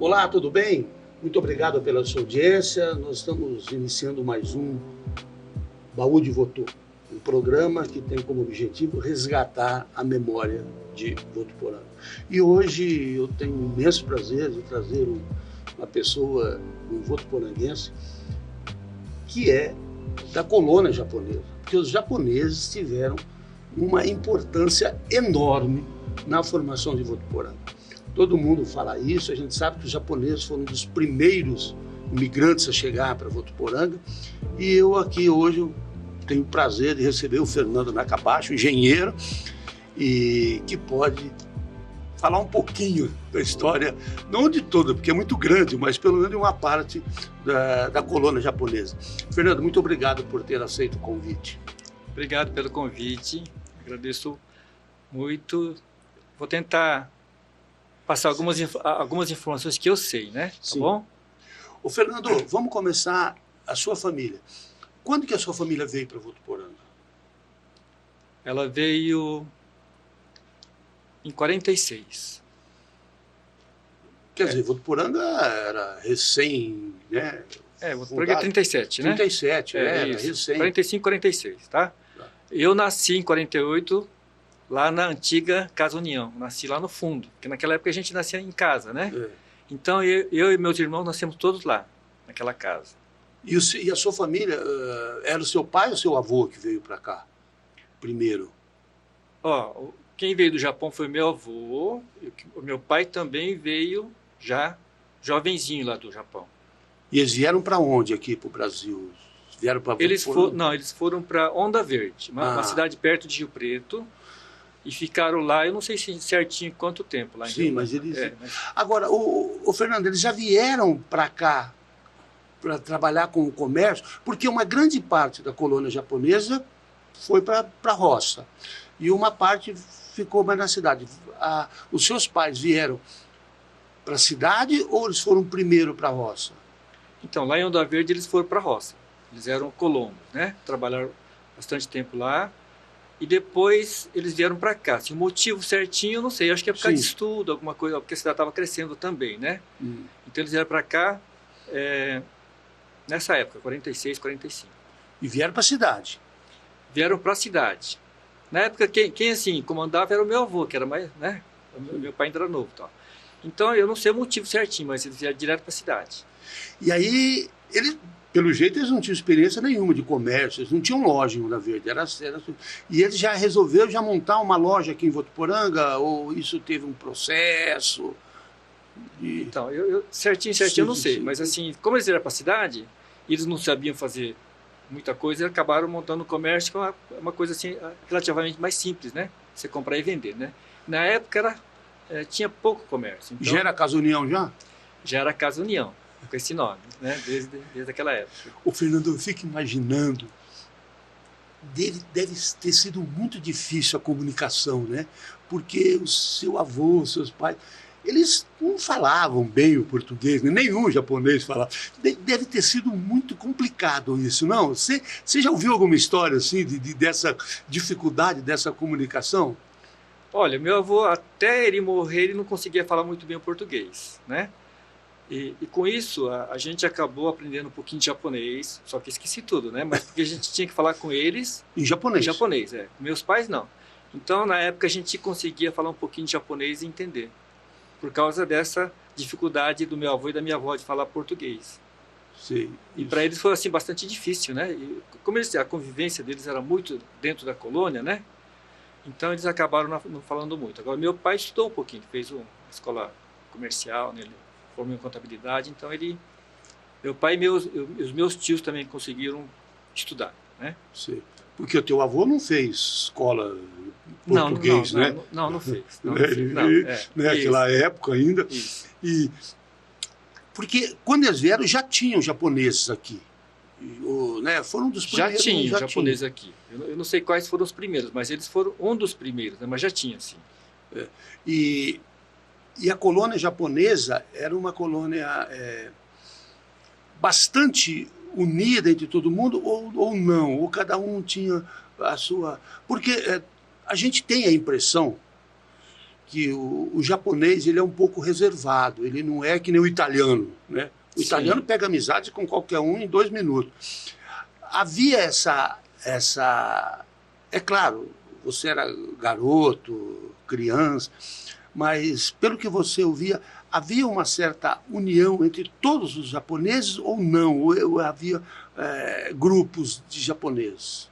Olá, tudo bem? Muito obrigado pela sua audiência. Nós estamos iniciando mais um Baú de Votu, um programa que tem como objetivo resgatar a memória de Votuporanga. E hoje eu tenho um imenso prazer de trazer uma pessoa, um votuporanguense, que é da colônia japonesa, porque os japoneses tiveram uma importância enorme na formação de Votuporanga. Todo mundo fala isso, a gente sabe que os japoneses foram um dos primeiros imigrantes a chegar para Votuporanga, e eu aqui hoje tenho o prazer de receber o Fernando Nakabashi, engenheiro, e que pode falar um pouquinho da história, não de toda, porque é muito grande, mas pelo menos de uma parte da colônia japonesa. Fernando, muito obrigado por ter aceito o convite. Obrigado pelo convite, agradeço muito. Vou tentar passar algumas informações que eu sei, né? Tá Sim. Bom? Ô Fernando, vamos começar a sua família. Quando que a sua família veio para Votuporanga? Ela veio em 46. Quer dizer, Votuporanga era recém, né? Votuporanga é 37, né? 37, era isso. recém. 45, 46, tá? Eu nasci em 48, lá na antiga Casa União. Nasci lá no fundo, porque naquela época a gente nascia em casa, né? É. Então eu e meus irmãos nascemos todos lá, naquela casa. E a sua família, era o seu pai ou seu avô que veio para cá primeiro? Ó, quem veio do Japão foi meu avô, o meu pai também veio já jovenzinho lá do Japão. E eles vieram para onde aqui para o Brasil? Vieram para Votuporanga? Eles foram para Onda Verde, uma cidade perto de Rio Preto, e ficaram lá, eu não sei certinho quanto tempo lá. Sim, mas eles... Agora, o Fernando, eles já vieram para cá para trabalhar com o comércio, porque uma grande parte da colônia japonesa foi para a roça, e uma parte ficou mais na cidade. Os seus pais vieram para a cidade ou eles foram primeiro para a roça? Então, lá em Onda Verde eles foram para a roça. Eles eram colonos, né? Trabalharam bastante tempo lá. E depois eles vieram para cá. Assim, o motivo certinho eu não sei. Acho que é por causa de estudo, alguma coisa, porque a cidade estava crescendo também, né? Então eles vieram para cá nessa época, 46, 45. E vieram para a cidade? Vieram para a cidade. Na época, quem assim, comandava era o meu avô, que era mais, né? Meu pai ainda era novo. Tal. Então eu não sei o motivo certinho, mas eles vieram direto para a cidade. E aí, pelo jeito, eles não tinham experiência nenhuma de comércio, eles não tinham loja em Onda Verde. E eles já resolveram montar uma loja aqui em Votuporanga, ou isso teve um processo? Então, certinho eu não sei, mas assim, como eles vieram para a cidade, eles não sabiam fazer muita coisa e acabaram montando um comércio que é uma coisa assim, relativamente mais simples, né? Você comprar e vender, né? Na época tinha pouco comércio. Então, já era Casa União já? Já era Casa União, com esse nome, né? Desde aquela época. O Fernando, eu fico imaginando, deve ter sido muito difícil a comunicação, né? Porque o seu avô, os seus pais, eles não falavam bem o português, nenhum japonês falava. Deve ter sido muito complicado isso, não? Você já ouviu alguma história assim dessa dificuldade, dessa comunicação? Olha, meu avô, até ele morrer, ele não conseguia falar muito bem o português, né? E com isso, a gente acabou aprendendo um pouquinho de japonês, só que esqueci tudo, né? Mas porque a gente tinha que falar com eles... Em japonês? Em japonês, Meus pais, não. Então, na época, a gente conseguia falar um pouquinho de japonês e entender. Por causa dessa dificuldade do meu avô e da minha avó de falar português. Sim. E para eles foi, assim, bastante difícil, né? E como a convivência deles era muito dentro da colônia, né? Então, eles acabaram não falando muito. Agora, meu pai estudou um pouquinho, fez uma escola comercial, né? Ele formou em contabilidade, então meu pai e os meus tios também conseguiram estudar, né? Sim. Porque o teu avô não fez escola português, né? Não fez. Naquela época ainda. Isso. Porque quando eles vieram já tinham japoneses aqui. Né? Foram dos primeiros. Já tinha japoneses aqui. Eu não sei quais foram os primeiros, mas eles foram um dos primeiros, né? Mas já tinha, sim. E a colônia japonesa era uma colônia bastante unida entre todo mundo, ou não? Ou cada um tinha a sua... Porque a gente tem a impressão que o japonês ele é um pouco reservado, ele não é que nem o italiano, né? O italiano pega amizade com qualquer um em 2 minutos. Havia essa... É claro, você era garoto, criança, mas pelo que você ouvia, havia uma certa união entre todos os japoneses ou não? Ou havia grupos de japoneses?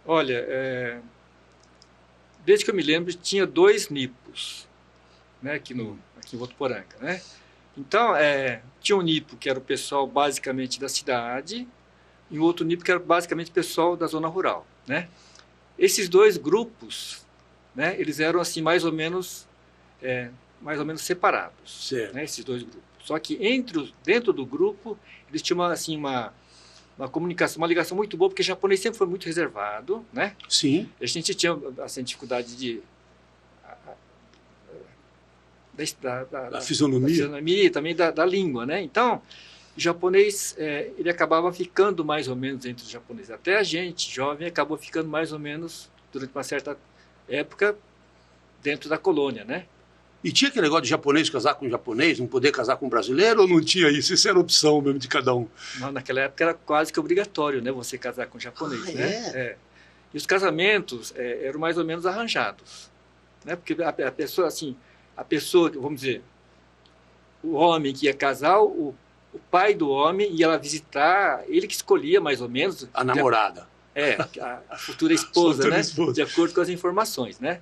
Olha, desde que eu me lembro, tinha 2 nipos, né, aqui em Votuporanga, né? Então, tinha um nipo que era o pessoal basicamente da cidade e um outro nipo que era basicamente o pessoal da zona rural, né? Esses 2 grupos, né, eles eram assim mais ou menos separados, né, esses 2 grupos. Só que dentro do grupo eles tinham uma comunicação, uma ligação muito boa, porque o japonês sempre foi muito reservado, né? Sim. A gente tinha assim, dificuldade da fisionomia e também da língua, né? Então, o japonês, ele acabava ficando mais ou menos entre os japoneses. Até a gente, jovem, acabou ficando mais ou menos, durante uma certa época, dentro da colônia, né? E tinha aquele negócio de japonês casar com japonês, não poder casar com brasileiro, ou não tinha isso? Isso era opção mesmo de cada um? Não, naquela época era quase que obrigatório, né, você casar com japonês, né? E os casamentos eram mais ou menos arranjados, né? Porque a pessoa, vamos dizer, o homem que ia casar, o pai do homem ia lá visitar, ele que escolhia mais ou menos... A namorada. A futura esposa, né? De acordo com as informações, né?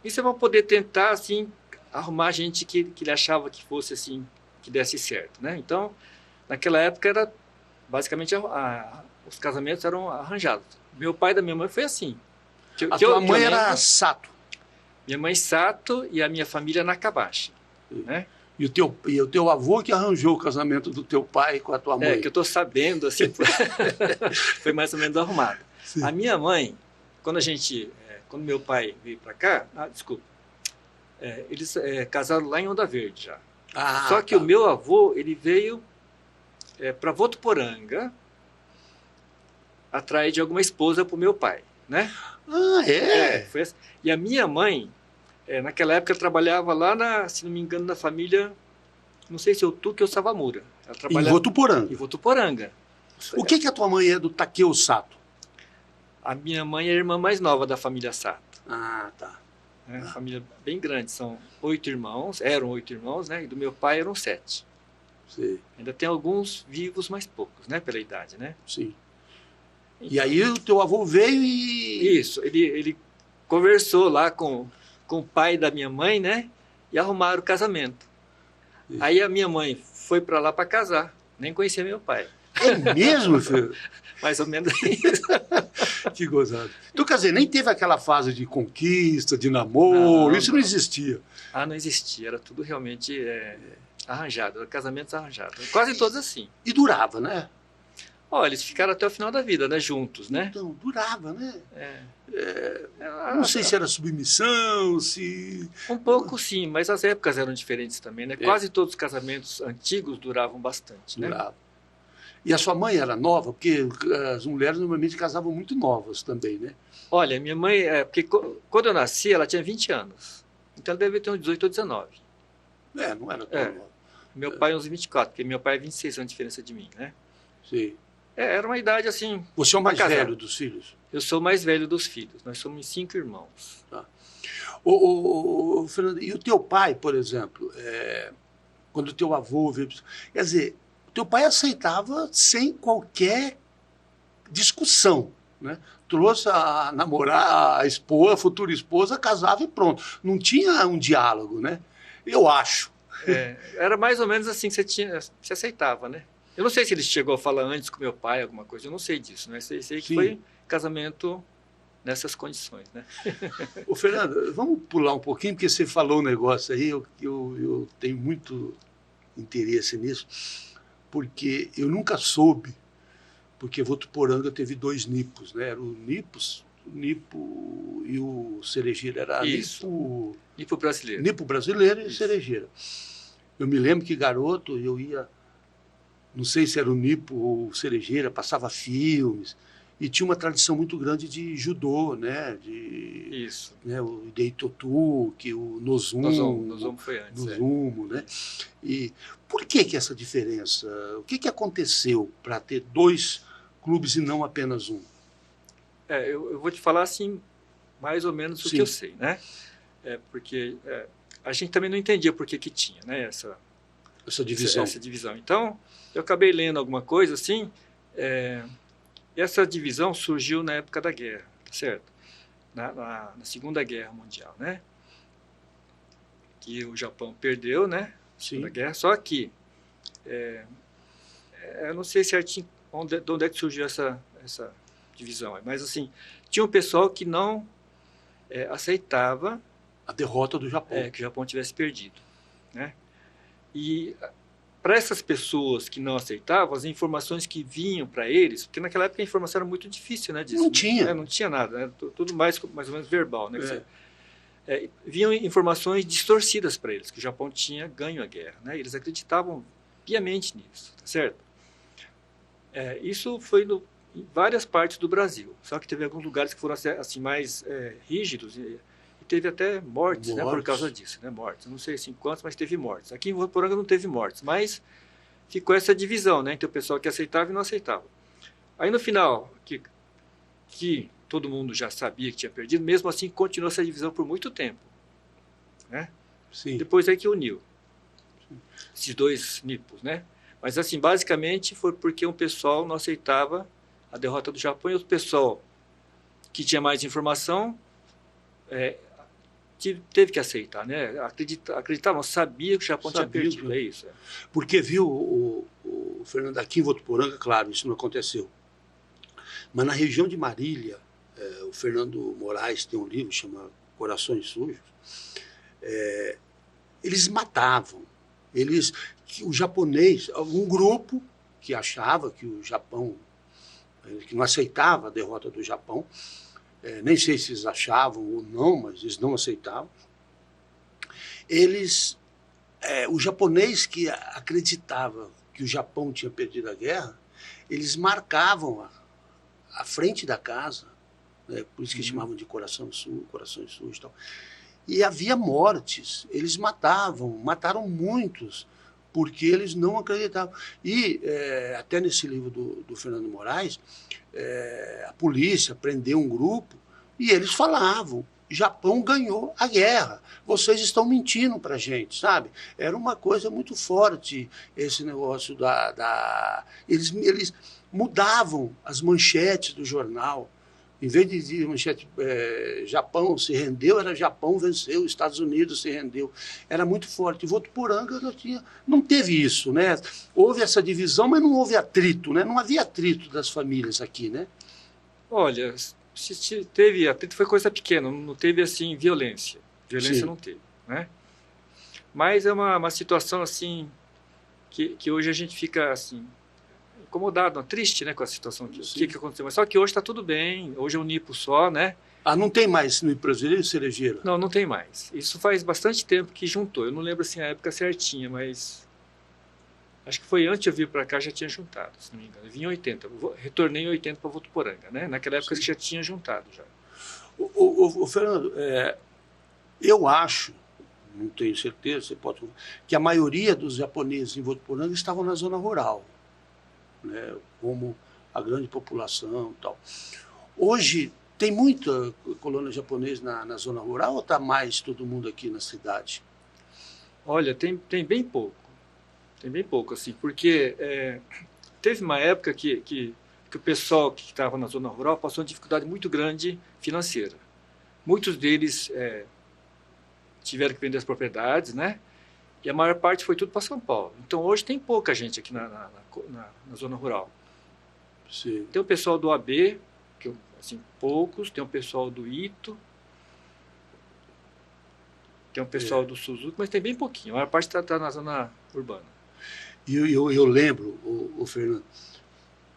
Isso é para poder tentar, assim, arrumar gente que ele achava que fosse, assim, que desse certo, né? Então, naquela época, era basicamente os casamentos eram arranjados. Meu pai da minha mãe foi assim. A tua mãe era Sato? Minha mãe Sato e a minha família Nakabashi, né? E o teu avô que arranjou o casamento do teu pai com a tua mãe? Que eu estou sabendo, assim, foi mais ou menos arrumado. Sim. A minha mãe, quando meu pai veio para cá, eles casaram lá em Onda Verde já. Só que o meu avô, ele veio para Votuporanga atrás de alguma esposa para o meu pai, né? Foi assim. E a minha mãe, naquela época, trabalhava lá, se não me engano, na família, não sei se é o Tuque ou Savamura. Ela trabalhava em Votuporanga. O que a tua mãe é do Takeo Sato? A minha mãe é a irmã mais nova da família Sato. Tá. Uma família bem grande, são 8 irmãos, eram 8 irmãos, né? E do meu pai eram 7. Sim. Ainda tem alguns vivos, mas poucos, né? Pela idade, né? Sim. Então, e aí o teu avô veio e... Isso, ele conversou lá com o pai da minha mãe, né? E arrumaram o casamento. Isso. Aí a minha mãe foi para lá para casar, nem conhecia meu pai. É mesmo, filho? Mais ou menos isso. Que gozado. Então, quer dizer, nem teve aquela fase de conquista, de namoro, isso não existia. Não existia, era tudo realmente arranjado, casamentos arranjados. Quase todos assim. E durava, né? Eles ficaram até o final da vida, né? Juntos, né? Então, durava, né? Não sei se era submissão, se... Um pouco sim, mas as épocas eram diferentes também, né? Quase todos os casamentos antigos duravam bastante, né? Durava. E a sua mãe era nova? Porque as mulheres normalmente casavam muito novas também, né? Olha, minha mãe... porque quando eu nasci, ela tinha 20 anos. Então ela deve ter uns 18 ou 19. Não era tão nova. Meu pai uns 24, porque meu pai é 26 anos de diferença de mim, né? Sim. Era uma idade assim... Você é o mais velho dos filhos? Eu sou o mais velho dos filhos. Nós somos 5 irmãos. Tá. Fernando, e o teu pai, por exemplo, quando o teu avô veio... Quer dizer, o teu pai aceitava sem qualquer discussão, né? Trouxe a namorar, a futura esposa, casava e pronto. Não tinha um diálogo, né? Eu acho. Era mais ou menos assim que você aceitava, né? Eu não sei se ele chegou a falar antes com meu pai, alguma coisa, eu não sei disso, né? Sei que foi casamento nessas condições, né? Ô, Fernando, vamos pular um pouquinho, porque você falou um negócio aí, eu tenho muito interesse nisso, porque eu nunca soube, porque Votuporanga teve 2 nipos, né? Era o Nipo e o Cerejeira, era Nipo brasileiro. Nipo brasileiro e Cerejeira. Eu me lembro que garoto, eu ia... Não sei se era o Nipo ou o Cerejeira, passava filmes. e tinha uma tradição muito grande de judô, né? Isso. Né? O Ideitotu, que o Nozomu foi antes. Nozomu, né? E por que essa diferença? O que aconteceu para ter 2 clubes e não apenas um? Eu vou te falar assim, mais ou menos o Sim. que eu sei, né? Porque a gente também não entendia por que tinha, né? Essa divisão. Essa divisão. Então, eu acabei lendo alguma coisa assim. Essa divisão surgiu na época da guerra, certo? Na Segunda Guerra Mundial, né? Que o Japão perdeu, né? Sim. Na guerra. Só que eu não sei certinho de onde é que surgiu essa divisão, mas assim, tinha um pessoal que não aceitava a derrota do Japão, que o Japão tivesse perdido, né? E para essas pessoas que não aceitavam, as informações que vinham para eles, porque naquela época a informação era muito difícil, né? Disso, não tinha, né? Não tinha nada, né? Tudo mais ou menos verbal, né? Vinham informações distorcidas para eles, que o Japão tinha ganho a guerra, né? Eles acreditavam piamente nisso, tá certo? Isso foi em várias partes do Brasil, só que teve alguns lugares que foram assim mais rígidos e teve até mortes, né, por causa disso, né, mortes. Eu não sei assim quantos, mas teve mortes. Aqui em Votuporanga não teve mortes, mas ficou essa divisão, né, entre o pessoal que aceitava e não aceitava. Aí no final, que todo mundo já sabia que tinha perdido, mesmo assim continuou essa divisão por muito tempo, né? Sim. Depois é que uniu esses 2 nipos, né? Mas assim, basicamente foi porque um pessoal não aceitava a derrota do Japão e outro pessoal que tinha mais informação teve que aceitar, né? Acreditavam, sabia que o Japão tinha perdido, é isso. Porque viu o Fernando, aqui em Votuporanga, claro, isso não aconteceu. Mas na região de Marília, o Fernando Moraes tem um livro chamado Corações Sujos, eles matavam. O japonês, um grupo que achava que o Japão, que não aceitava a derrota do Japão, nem sei se eles achavam ou não, mas eles não aceitavam. O japonês que acreditava que o Japão tinha perdido a guerra, eles marcavam a frente da casa, né, por isso que chamavam de Corações Sujos e tal. E havia mortes, eles mataram muitos, porque eles não acreditavam. E até nesse livro do Fernando Moraes, a polícia prendeu um grupo e eles falavam: Japão ganhou a guerra, vocês estão mentindo para a gente, sabe? Era uma coisa muito forte esse negócio Eles mudavam as manchetes do jornal. Em vez de dizer manchete Japão se rendeu, era Japão venceu, Estados Unidos se rendeu. Era muito forte. Em Votuporanga não teve isso, né? Houve essa divisão, mas não houve atrito, né? Não havia atrito das famílias aqui, né? Olha, se teve atrito foi coisa pequena, não teve assim violência. Violência não teve, né? Mas é uma situação assim que hoje a gente fica assim incomodado, triste, né, com a situação que aconteceu. Mas só que hoje está tudo bem, hoje é um nipo só, né? Não tem mais nipo brasileiro e cerejeira? Não tem mais. Isso faz bastante tempo que juntou. Eu não lembro assim a época certinha, mas acho que foi antes de eu vir para cá, já tinha juntado, se não me engano. Eu vim em 80, retornei em 80 para Votuporanga, né? Naquela época já tinha juntado já. O Fernando, eu acho, não tenho certeza, que a maioria dos japoneses em Votuporanga estavam na zona rural, né, como a grande população e tal. Hoje, tem muita colônia japonesa na zona rural ou está mais todo mundo aqui na cidade? Olha, tem bem pouco. Tem bem pouco, assim, porque teve uma época que o pessoal que estava na zona rural passou uma dificuldade muito grande financeira. Muitos deles tiveram que vender as propriedades, né? E a maior parte foi tudo para São Paulo. Então, hoje tem pouca gente aqui na zona rural. Sim. Tem o pessoal do AB, que assim, poucos. Tem o pessoal do Ito. Tem o pessoal do Suzuki, mas tem bem pouquinho. A maior parte está na zona urbana. E eu lembro, o Fernando,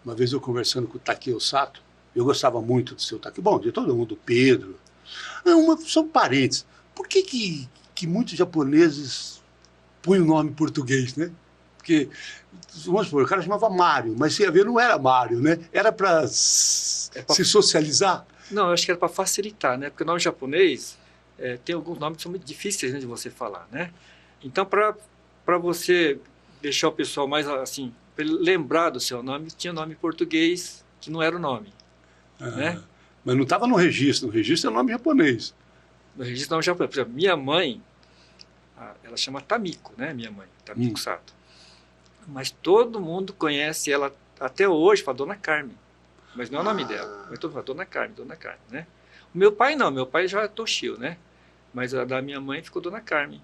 uma vez eu conversando com o Takeo Sato, eu gostava muito do seu Takeo. Bom, de todo mundo, Pedro. São parentes. Por que muitos japoneses põem o nome português, né? Porque, vamos supor, o cara chamava Mário, mas você ia ver, não era Mário, né? Era para se socializar. Não, eu acho que era para facilitar, né? Porque o nome japonês tem alguns nomes que são muito difíceis, né, de você falar, né? Então, para você deixar o pessoal mais assim, pra ele lembrar do seu nome, tinha nome em português que não era o nome, né? Mas não estava no registro é o nome japonês. No registro nome japonês. Por exemplo, minha mãe, ela chama Tamiko, né? Minha mãe, Tamiko Sato. Mas todo mundo conhece ela até hoje, fala Dona Carmen. Mas não é o nome dela. Mas todo mundo fala Dona Carmen, né? O meu pai não, meu pai já é Toshio, né? Mas a da minha mãe ficou Dona Carmen.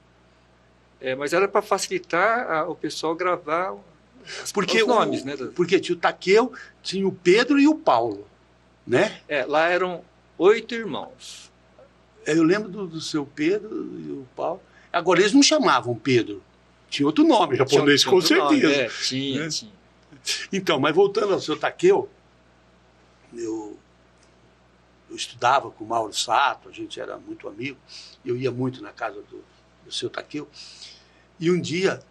Mas era para facilitar o pessoal gravar os nomes, né? Porque tinha o Takeo, tinha o Pedro e o Paulo, né? Lá eram 8 irmãos. Eu lembro do seu Pedro e o Paulo. Agora, eles não chamavam Pedro. Tinha outro nome japonês, com certeza. Tinha. Então, mas voltando ao seu Takeo, eu estudava com o Mauro Sato, a gente era muito amigo, eu ia muito na casa do seu Takeo, e um dia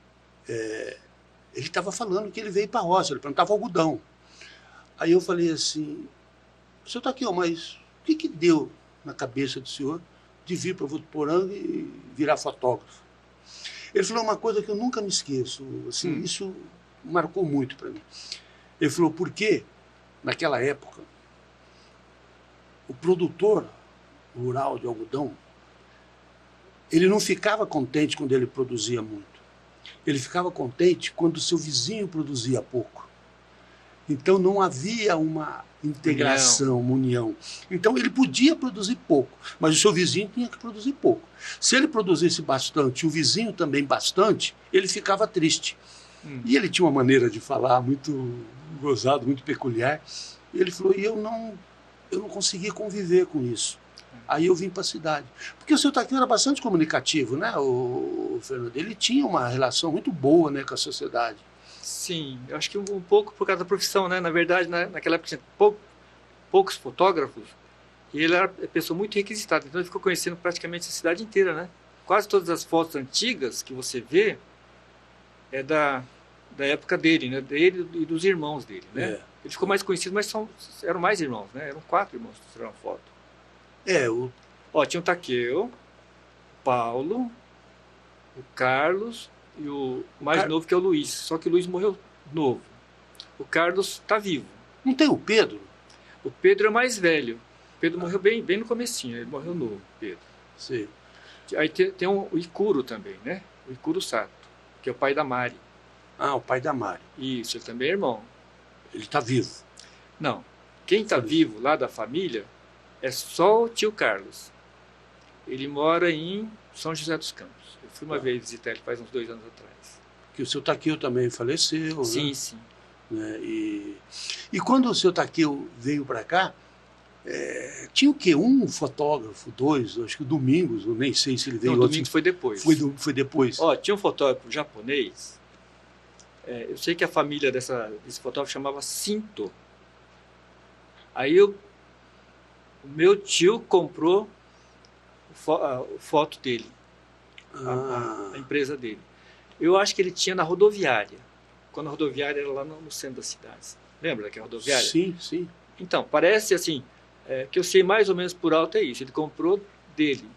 ele estava falando que ele veio para a roça, ele plantava algodão. Aí eu falei assim, seu Takeo, mas o que deu na cabeça do senhor de vir para Votuporanga e virar fotógrafo? Ele falou uma coisa que eu nunca me esqueço, assim, isso marcou muito para mim. Ele falou, porque naquela época o produtor rural de algodão, ele não ficava contente quando ele produzia muito. Ele ficava contente quando o seu vizinho produzia pouco. Então não havia uma integração, uma união. Então ele podia produzir pouco, mas o seu vizinho tinha que produzir pouco. Se ele produzisse bastante e o vizinho também bastante, ele ficava triste. E ele tinha uma maneira de falar muito gozado, muito peculiar. E ele falou, e eu não conseguia conviver com isso. Aí eu vim para a cidade. Porque o seu Takeo era bastante comunicativo, né, o Fernando? Ele tinha uma relação muito boa, né, com a sociedade. Sim, eu acho que um pouco por causa da profissão, né? Na verdade, naquela época tinha poucos fotógrafos e ele era uma pessoa muito requisitada. Então ele ficou conhecendo praticamente a cidade inteira, né? Quase todas as fotos antigas que você vê é da época dele, né? Dele e dos irmãos dele, né? Ele ficou mais conhecido, mas eram mais irmãos, né? Eram 4 irmãos que tiraram foto. Tinha o Takeo, o Paulo, o Carlos e o mais novo, que é o Luiz. Só que o Luiz morreu novo. O Carlos está vivo. Não tem o Pedro? O Pedro é mais velho. O Pedro morreu bem no comecinho. Ele morreu novo, Pedro. Sim. Aí tem o Ikuro também, né? O Ikuro Sato, que é o pai da Mari. O pai da Mari. Isso, ele também é irmão. Ele está vivo? Não. Quem está vivo lá da família é só o tio Carlos. Ele mora em São José dos Campos. Eu fui uma vez visitar ele faz uns 2 anos atrás. Que o seu Takeo também faleceu, sim, né? Sim. Né? E quando o seu Takeo veio para cá, tinha o quê? Um fotógrafo, 2, acho que o Domingos, eu nem sei se ele veio... Não, o Domingos foi depois. Foi depois. Tinha um fotógrafo japonês, eu sei que a família desse fotógrafo chamava Sinto. Aí o meu tio comprou a foto dele, a empresa dele. Eu acho que ele tinha na rodoviária, quando a rodoviária era lá no centro da cidade. Lembra daquela rodoviária? Sim, sim. Então, parece assim, que eu sei mais ou menos por alto é isso. Ele comprou dele.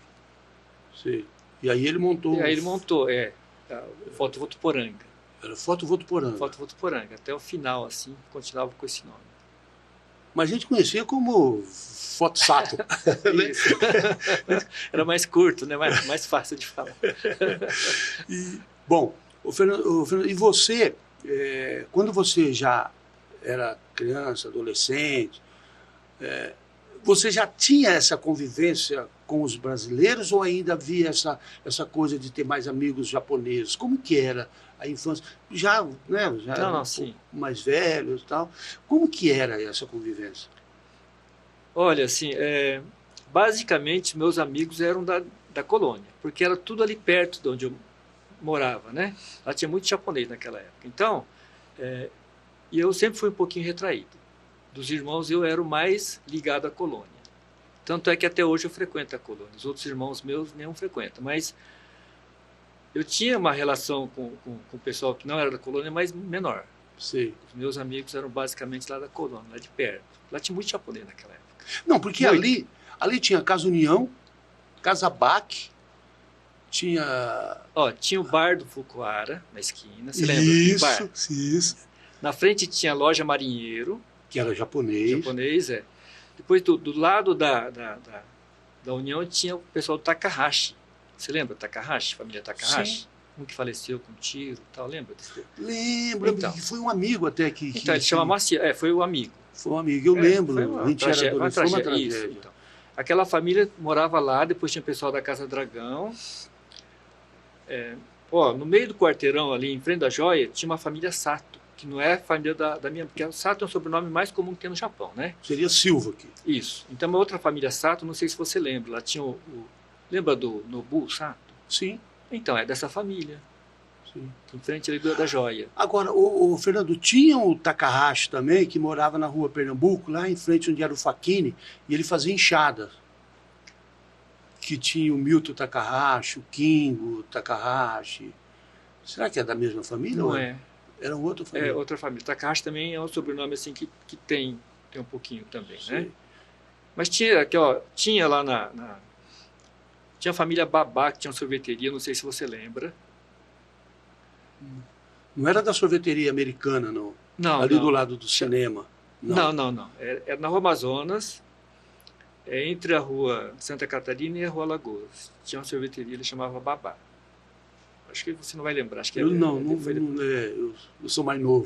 Sim. E aí ele montou... Foto Votuporanga. Era Foto Votuporanga. Foto Votuporanga. Até o final, assim, continuava com esse nome. Mas a gente conhecia como Foto Sato. Isso. Era mais curto, né? Mais fácil de falar. Bom, Fernando, e você, quando você já era criança, adolescente, você já tinha essa convivência com os brasileiros ou ainda havia essa coisa de ter mais amigos japoneses? Como que era a infância? Já, né, já sim. Mais velhos e tal. Como que era essa convivência? Olha, assim, basicamente meus amigos eram da colônia, porque era tudo ali perto de onde eu morava, né? Lá tinha muito japonês naquela época. Então, e eu sempre fui um pouquinho retraído. Dos irmãos, eu era o mais ligado à colônia. Tanto é que até hoje eu frequento a colônia. Os outros irmãos meus nenhum frequentam. Mas Eu tinha uma relação com o pessoal que não era da colônia, mas menor. Sei. Os meus amigos eram basicamente lá da colônia, lá de perto. Lá tinha muito japonês naquela época. Não, porque ali tinha Casa União, Casa Bac, tinha... Ó, tinha o bar do Fukuara, na esquina, você lembra? Isso, Bar. isso. Na frente tinha a loja Marinheiro. Que era japonês. Japonês, é. Depois, do lado da União, tinha o pessoal do Takahashi. Você lembra Takahashi, família Takahashi? Sim. Um que faleceu com um tiro e tal, lembra? Lembro, Então. Foi um amigo até que... Então, ele chama Macia, foi o amigo. Foi um amigo, eu lembro. Foi a gente era adolescente, foi uma tragédia. Isso, então. Aquela família morava lá, depois tinha o pessoal da Casa Dragão. No meio do quarteirão ali, em frente da Joia, tinha uma família Sato, que não é a família da minha... Porque Sato é um sobrenome mais comum que tem no Japão, né? Seria Silva aqui. Isso. Então, uma outra família Sato, não sei se você lembra, lá tinha lembra do Nobu Sato? Sim. Então, é dessa família. Sim. Em frente ali da Joia. Agora, o Fernando, tinha o Takahashi também, que morava na rua Pernambuco, lá em frente onde era o Facchini, e ele fazia enxadas. Que tinha o Milton Takahashi, o Kingo Takahashi. Será que é da mesma família? Não é. Era outra família. É outra família. Takahashi também é um sobrenome assim que tem um pouquinho também, Sim. né? Mas tinha aqui, ó, tinha lá tinha a família Babá, que tinha uma sorveteria, não sei se você lembra. Não era da sorveteria americana, não. Não, ali não. do lado do cinema. Não. Era na Rua Amazonas, entre a Rua Santa Catarina e a Rua Lagoas. Tinha uma sorveteria, ele chamava Babá. Acho que você não vai lembrar. Acho que eu sou mais novo.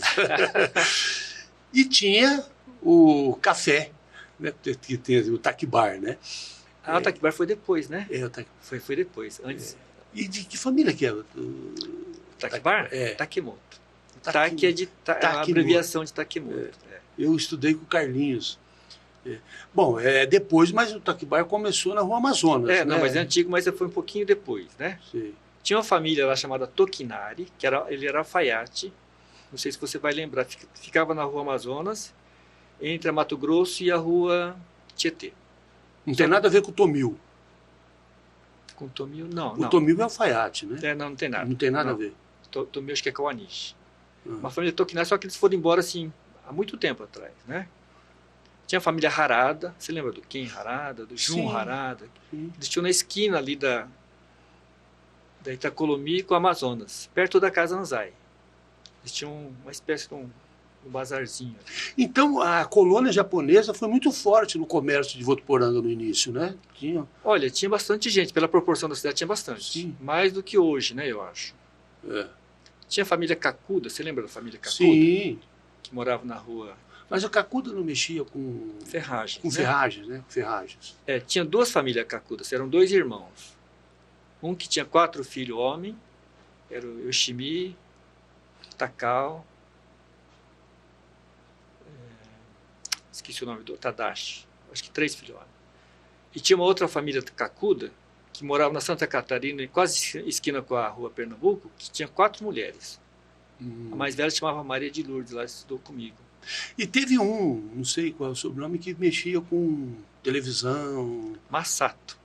E tinha o café, né, que tem o Taki Bar, né? O Taki Bar foi depois, né? Foi depois. Antes. E de que família que é? O Taki Bar? Takimoto. Taki é a abreviação de Takimoto. Eu estudei com o Carlinhos. Bom, depois, mas o Taki Bar começou na Rua Amazonas. Não, mas é antigo, mas foi um pouquinho depois, né? Sim. Tinha uma família lá chamada Tokinari, ele era alfaiate, não sei se você vai lembrar, ficava na Rua Amazonas, entre a Mato Grosso e a Rua Tietê. Não tem nada a ver com o Tomil. Com o Tomil, não. O Tomil é alfaiate, né? Não tem nada. Não tem nada a ver. Tomil acho que é Kawanishi. Uma família Tokinari, só que eles foram embora assim, há muito tempo atrás, né? Tinha a família Harada, você lembra do Ken Harada, do Jun Harada? Sim. Eles tinham na esquina ali da Itacolomi com o Amazonas, perto da Casa Anzai. Eles tinham uma espécie de um bazarzinho. Então, a colônia japonesa foi muito forte no comércio de Votuporanga no início, né? Olha, tinha bastante gente, pela proporção da cidade tinha bastante. Sim. Mais do que hoje, né, eu acho. Tinha a família Kakuda, você lembra da família Kakuda? Sim. Que morava na rua... Mas a Kakuda não mexia com... ferragens. Com ferragens, né? Ferragens. Tinha duas famílias Kakudas, eram dois irmãos. Um que tinha 4 filhos homens, era o Yoshimi, Takao, esqueci o nome do Tadashi, acho que 3 filhos homens. E tinha uma outra família Kakuda, que morava na Santa Catarina, quase esquina com a Rua Pernambuco, que tinha 4 mulheres. A mais velha se chamava Maria de Lourdes, lá estudou comigo. E teve não sei qual é o sobrenome, que mexia com televisão... Massato.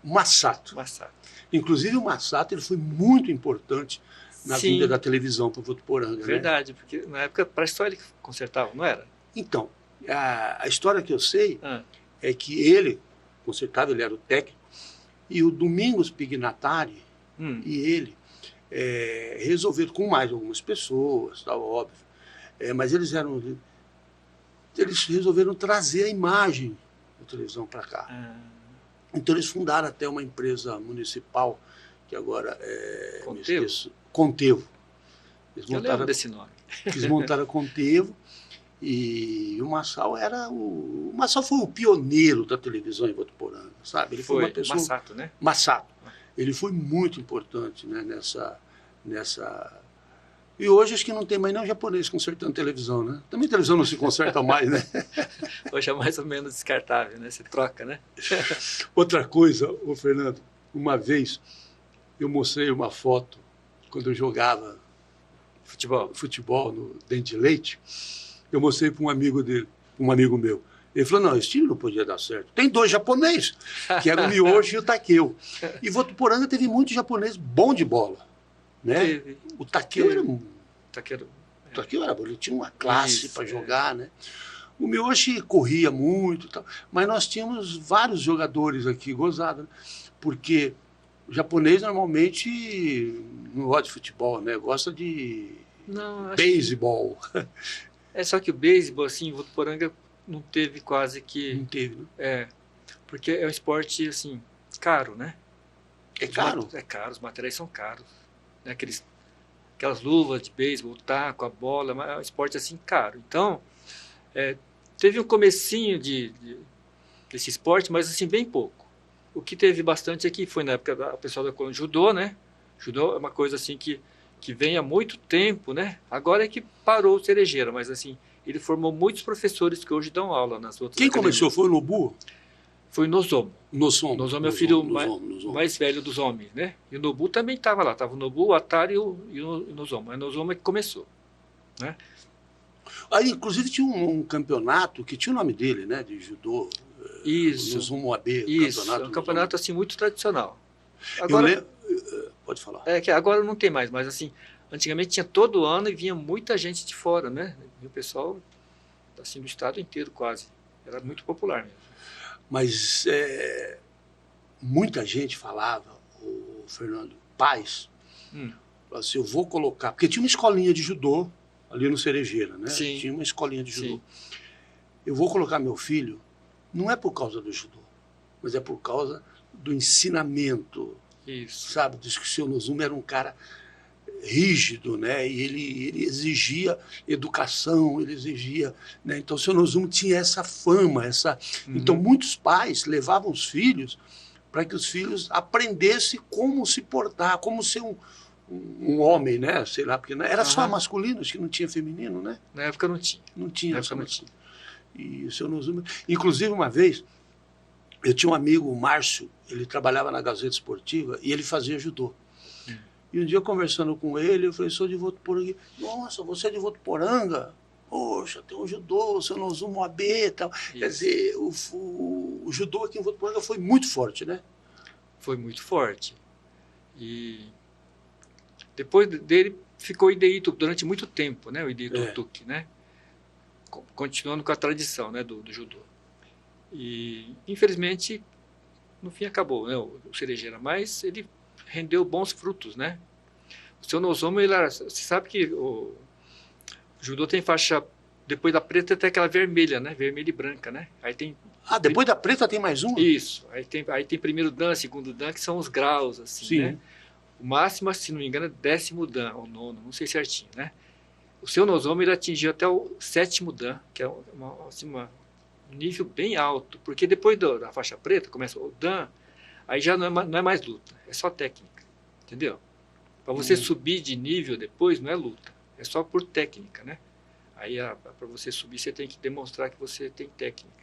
Inclusive o Massato, ele foi muito importante na vinda da televisão para Votuporanga. Verdade, né? Porque na época parece só ele que consertava, não era? Então, a história que eu sei é que ele consertava, ele era o técnico, e o Domingos Pignatari e ele resolveram, com mais algumas pessoas, tal, óbvio, mas eles resolveram trazer a imagem da televisão para cá. Então eles fundaram até uma empresa municipal, que agora é... Contevo. Eu lembro desse nome. Eles montaram a Contevo, e o Massal o Massal foi o pioneiro da televisão em Votuporanga, sabe? Ele foi uma pessoa... Massato, né? Massato. Ele foi muito importante, né, nessa... E hoje acho que não tem mais nenhum japonês consertando televisão, né? Também televisão não se conserta mais, né? Hoje é mais ou menos descartável, né? Você troca, né? Outra coisa, Fernando, uma vez eu mostrei uma foto quando eu jogava futebol no Dente de Leite. Eu mostrei para um amigo meu. Ele falou, não, esse time não podia dar certo. Tem 2 japoneses, que eram o Miyoshi e o Takeo. E Votuporanga teve muito japonês bom de bola. né? Teve. O Takeo era Taqueiro. o Takeo era bom, ele tinha uma classe Isso, para jogar, né? O Miyoshi corria muito, e tal, mas nós tínhamos vários jogadores aqui gozados, né? Porque o japonês normalmente não gosta de futebol, né? Gosta de Não, acho que beisebol. é só que o beisebol, assim, Votuporanga não teve quase Não que. teve, né? É, porque é um esporte, assim, caro, né? É caro. É caro, os materiais são caros. Né? Aquelas luvas de beisebol, o taco, a bola, mas é um esporte, assim, caro. Então, teve um comecinho desse esporte, mas, assim, bem pouco. O que teve bastante aqui foi na época da pessoal da colônia judô, né? Judô é uma coisa, assim, que vem há muito tempo, né? Agora é que parou o Cerejeira, mas, assim, ele formou muitos professores que hoje dão aula nas outras Quem academias. começou foi o Nobu? Foi o Nozomo. Nozomo. Nozomo é o filho Nozomo. mais velho dos homens, né? E o Nobu também estava lá. Estava o Nobu, o Atari e o Nozomo. Mas o Nozomo é que começou, né? Aí, inclusive, tinha um campeonato que tinha o nome dele, né? De judô. Isso. Nozomo AB. Isso. É um campeonato, assim, muito tradicional. Eu Agora, lembro... Pode falar. é que agora não tem mais, mas, assim, antigamente tinha todo ano e vinha muita gente de fora, né? E o pessoal, assim, do estado inteiro quase. Era muito popular mesmo. Mas muita gente falava, o Fernando, pais, assim, eu vou colocar... Porque tinha uma escolinha de judô ali no Cerejeira, né? Sim. Tinha uma escolinha de judô. Sim. Eu vou colocar meu filho, não é por causa do judô, mas é por causa do ensinamento, Isso. sabe? Diz que o seu Nozomo era um cara rígido, né? E ele exigia educação, ele exigia, né? Então o seu Nozomo tinha essa fama, então muitos pais levavam os filhos para que os filhos aprendessem como se portar, como ser um homem, né? Sei lá, porque era só masculino, acho que não tinha feminino, né? Na época não tinha. Não tinha. Na época não tinha. E o seu Nozomo... Inclusive, uma vez, eu tinha um amigo, o Márcio, ele trabalhava na Gazeta Esportiva e ele fazia judô. E um dia, conversando com ele, eu falei, sou de Votuporanga. Nossa, você é de Votuporanga? Poxa, tem um judô, o seu Nozomo AB e tal. Isso. Quer dizer, o judô aqui em Votuporanga foi muito forte, né? Foi muito forte. E depois dele ficou o Ideito durante muito tempo, né? O Ideito Otuki, né? Continuando com a tradição, né? Do judô. E, infelizmente, no fim acabou, né? O Cerejeira, mas ele rendeu bons frutos, né? O seu Nozomo, você sabe que o judô tem faixa, depois da preta tem aquela vermelha, né? Vermelha e branca, né? Aí tem... depois da preta tem mais um? Isso. Aí tem primeiro dan, segundo dan, que são os graus, assim, Sim. né? O máximo, se não me engano, é 10º dan, ou 9º, não sei certinho, né? O seu Nozomo, ele atingiu até o 7º dan, que é um nível bem alto, porque depois da faixa preta, começa o dan, aí já não é mais luta, é só técnica, entendeu? Para você subir de nível depois, não é luta, é só por técnica, né? Aí, para você subir, você tem que demonstrar que você tem técnica.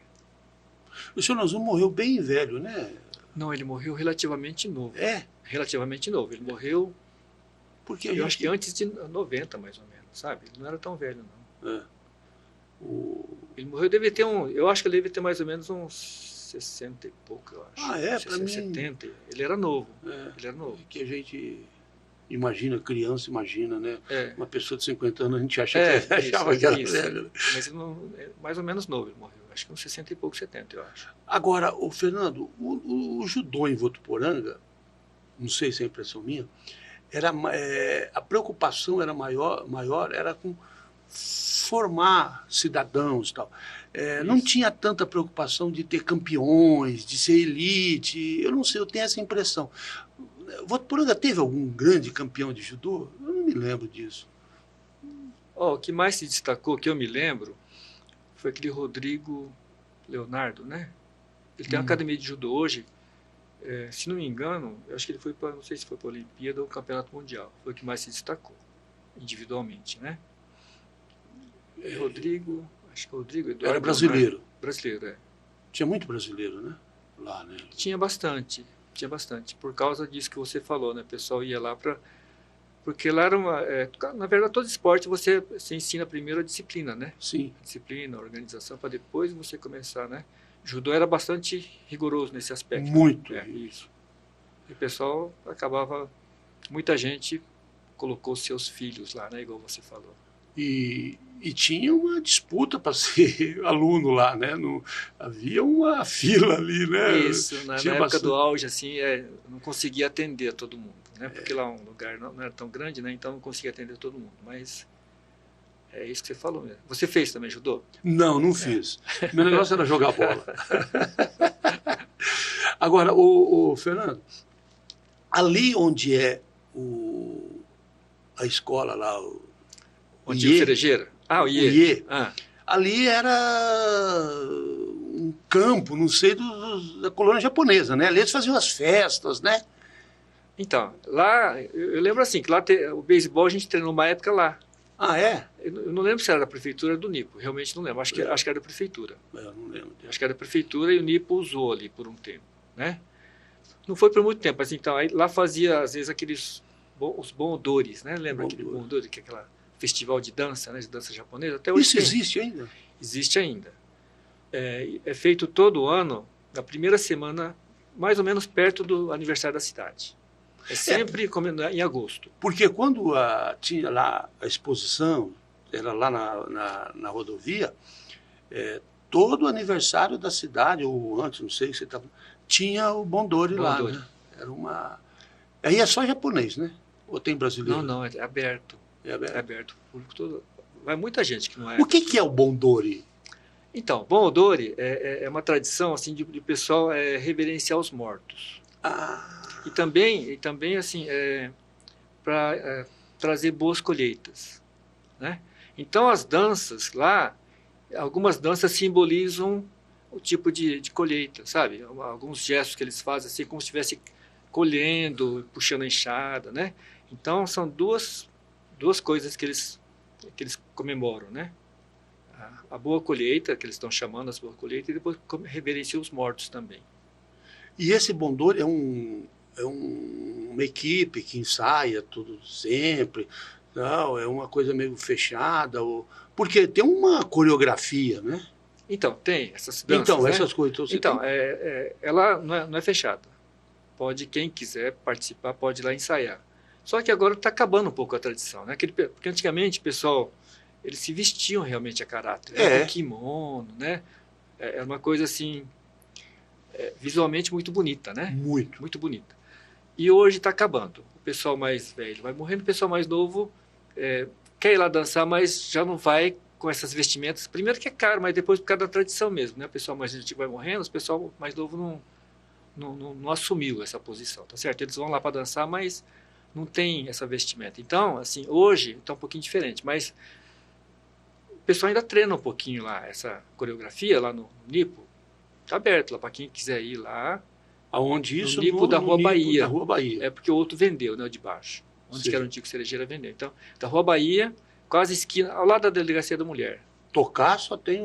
O seu Nozomo morreu bem velho, né? Não, ele morreu relativamente novo. Relativamente novo. Ele morreu, porque eu acho que antes de 90, mais ou menos, sabe? Ele não era tão velho, não. Ele morreu, eu acho que ele deve ter mais ou menos uns 60 e pouco, eu acho. Para mim... 70. Ele era novo. Ele era novo. Que a gente imagina, criança imagina, né? Uma pessoa de 50 anos, a gente achava que era velho. Mas ele não, mais ou menos novo ele morreu. Acho que uns 60 e pouco, 70, eu acho. Agora, o Fernando, o judô em Votuporanga, não sei se é impressão minha, a preocupação era maior era com formar cidadãos e tal. Não tinha tanta preocupação de ter campeões, de ser elite. Eu não sei, eu tenho essa impressão. Votuporanga teve algum grande campeão de judô? Eu não me lembro disso. O que mais se destacou, que eu me lembro, foi aquele Rodrigo Leonardo, né? Ele tem uma academia de judô hoje. Se não me engano, eu acho que ele foi para, não sei se foi para a Olimpíada ou Campeonato Mundial. Foi o que mais se destacou, individualmente, né? Rodrigo, acho que o Rodrigo Eduardo era brasileiro. Leonardo, brasileiro, Tinha muito brasileiro, né? Lá, né? Tinha bastante. Por causa disso que você falou, né? O pessoal ia lá para... Porque lá era na verdade, todo esporte você ensina primeiro a disciplina, né? Sim. A disciplina, a organização, para depois você começar, né? O judô era bastante rigoroso nesse aspecto. Muito. Isso. E o pessoal acabava... Muita gente colocou seus filhos lá, né? Igual você falou. E tinha uma disputa para ser aluno lá, né? Havia uma fila ali, né? Isso, na época do auge, assim, não conseguia atender todo mundo, né? Porque lá um lugar não era tão grande, né? Então não conseguia atender todo mundo. Mas é isso que você falou mesmo. Você fez também judô? Não fiz. Meu negócio era jogar bola. Agora, o Fernando, ali onde é a escola lá, Onde o Cerejeira? O IE. O IE. Ali era um campo, não sei, da colônia japonesa, né? Ali eles faziam as festas, né? Então, lá, eu lembro assim, que lá o beisebol a gente treinou uma época lá. Ah, é? Eu não lembro se era da prefeitura ou do Nipo, realmente não lembro, acho que era da prefeitura. Eu não lembro. Acho que era da prefeitura e o Nipo usou ali por um tempo, né? Não foi por muito tempo, mas então, aí lá fazia, às vezes, os Bon Odores, né? Lembra aquele Bon Odori, que é aquele festival de dança, né? De dança japonesa? Até hoje isso existe ainda? Existe ainda. É feito todo ano, na primeira semana, mais ou menos perto do aniversário da cidade. É sempre em agosto. Porque quando tinha lá a exposição, era lá na rodovia, todo aniversário da cidade, ou antes, não sei se você estava, tinha o Bon Odori lá, né? Era uma... Aí é só japonês, né? Ou tem brasileiro? Não, é aberto. É aberto. O público todo. Vai muita gente que não é. O que é o Bon Odori? Então, Bon Odori é uma tradição assim, de pessoal reverenciar os mortos. E também assim, para trazer boas colheitas, né? Então, as danças lá, algumas danças simbolizam o tipo de colheita, sabe? Alguns gestos que eles fazem, assim, como se estivesse colhendo, puxando a enxada, né? Então, são duas coisas que eles comemoram, né? A boa colheita, que eles estão chamando as boas colheitas, e depois reverenciam os mortos também. E esse Bon Odori é uma equipe que ensaia tudo sempre, não, é uma coisa meio fechada, porque tem uma coreografia, né? Então, tem essas danças, né? Essas coisas. Então, ela não é fechada. Quem quiser participar, pode ir lá ensaiar. Só que agora está acabando um pouco a tradição, né? Porque antigamente, pessoal, eles se vestiam realmente a caráter, né? Com kimono, né? É uma coisa assim, visualmente muito bonita, né? Muito bonita. E hoje está acabando. O pessoal mais velho vai morrendo, o pessoal mais novo quer ir lá dançar, mas já não vai com essas vestimentas. Primeiro que é caro, mas depois por causa da tradição mesmo, né? O pessoal mais antigo vai morrendo, o pessoal mais novo não assumiu essa posição, tá certo? Eles vão lá para dançar, mas não tem essa vestimenta. Então, assim, hoje está um pouquinho diferente, mas o pessoal ainda treina um pouquinho lá, essa coreografia lá no Nipo, está aberto lá para quem quiser ir lá. Aonde isso? No Nipo da Rua Bahia. Da Rua Bahia. É porque o outro vendeu, né, o de baixo. Onde que era o antigo Cerejeira vendeu. Então, da Rua Bahia, quase esquina, ao lado da Delegacia da Mulher. Tocar só tem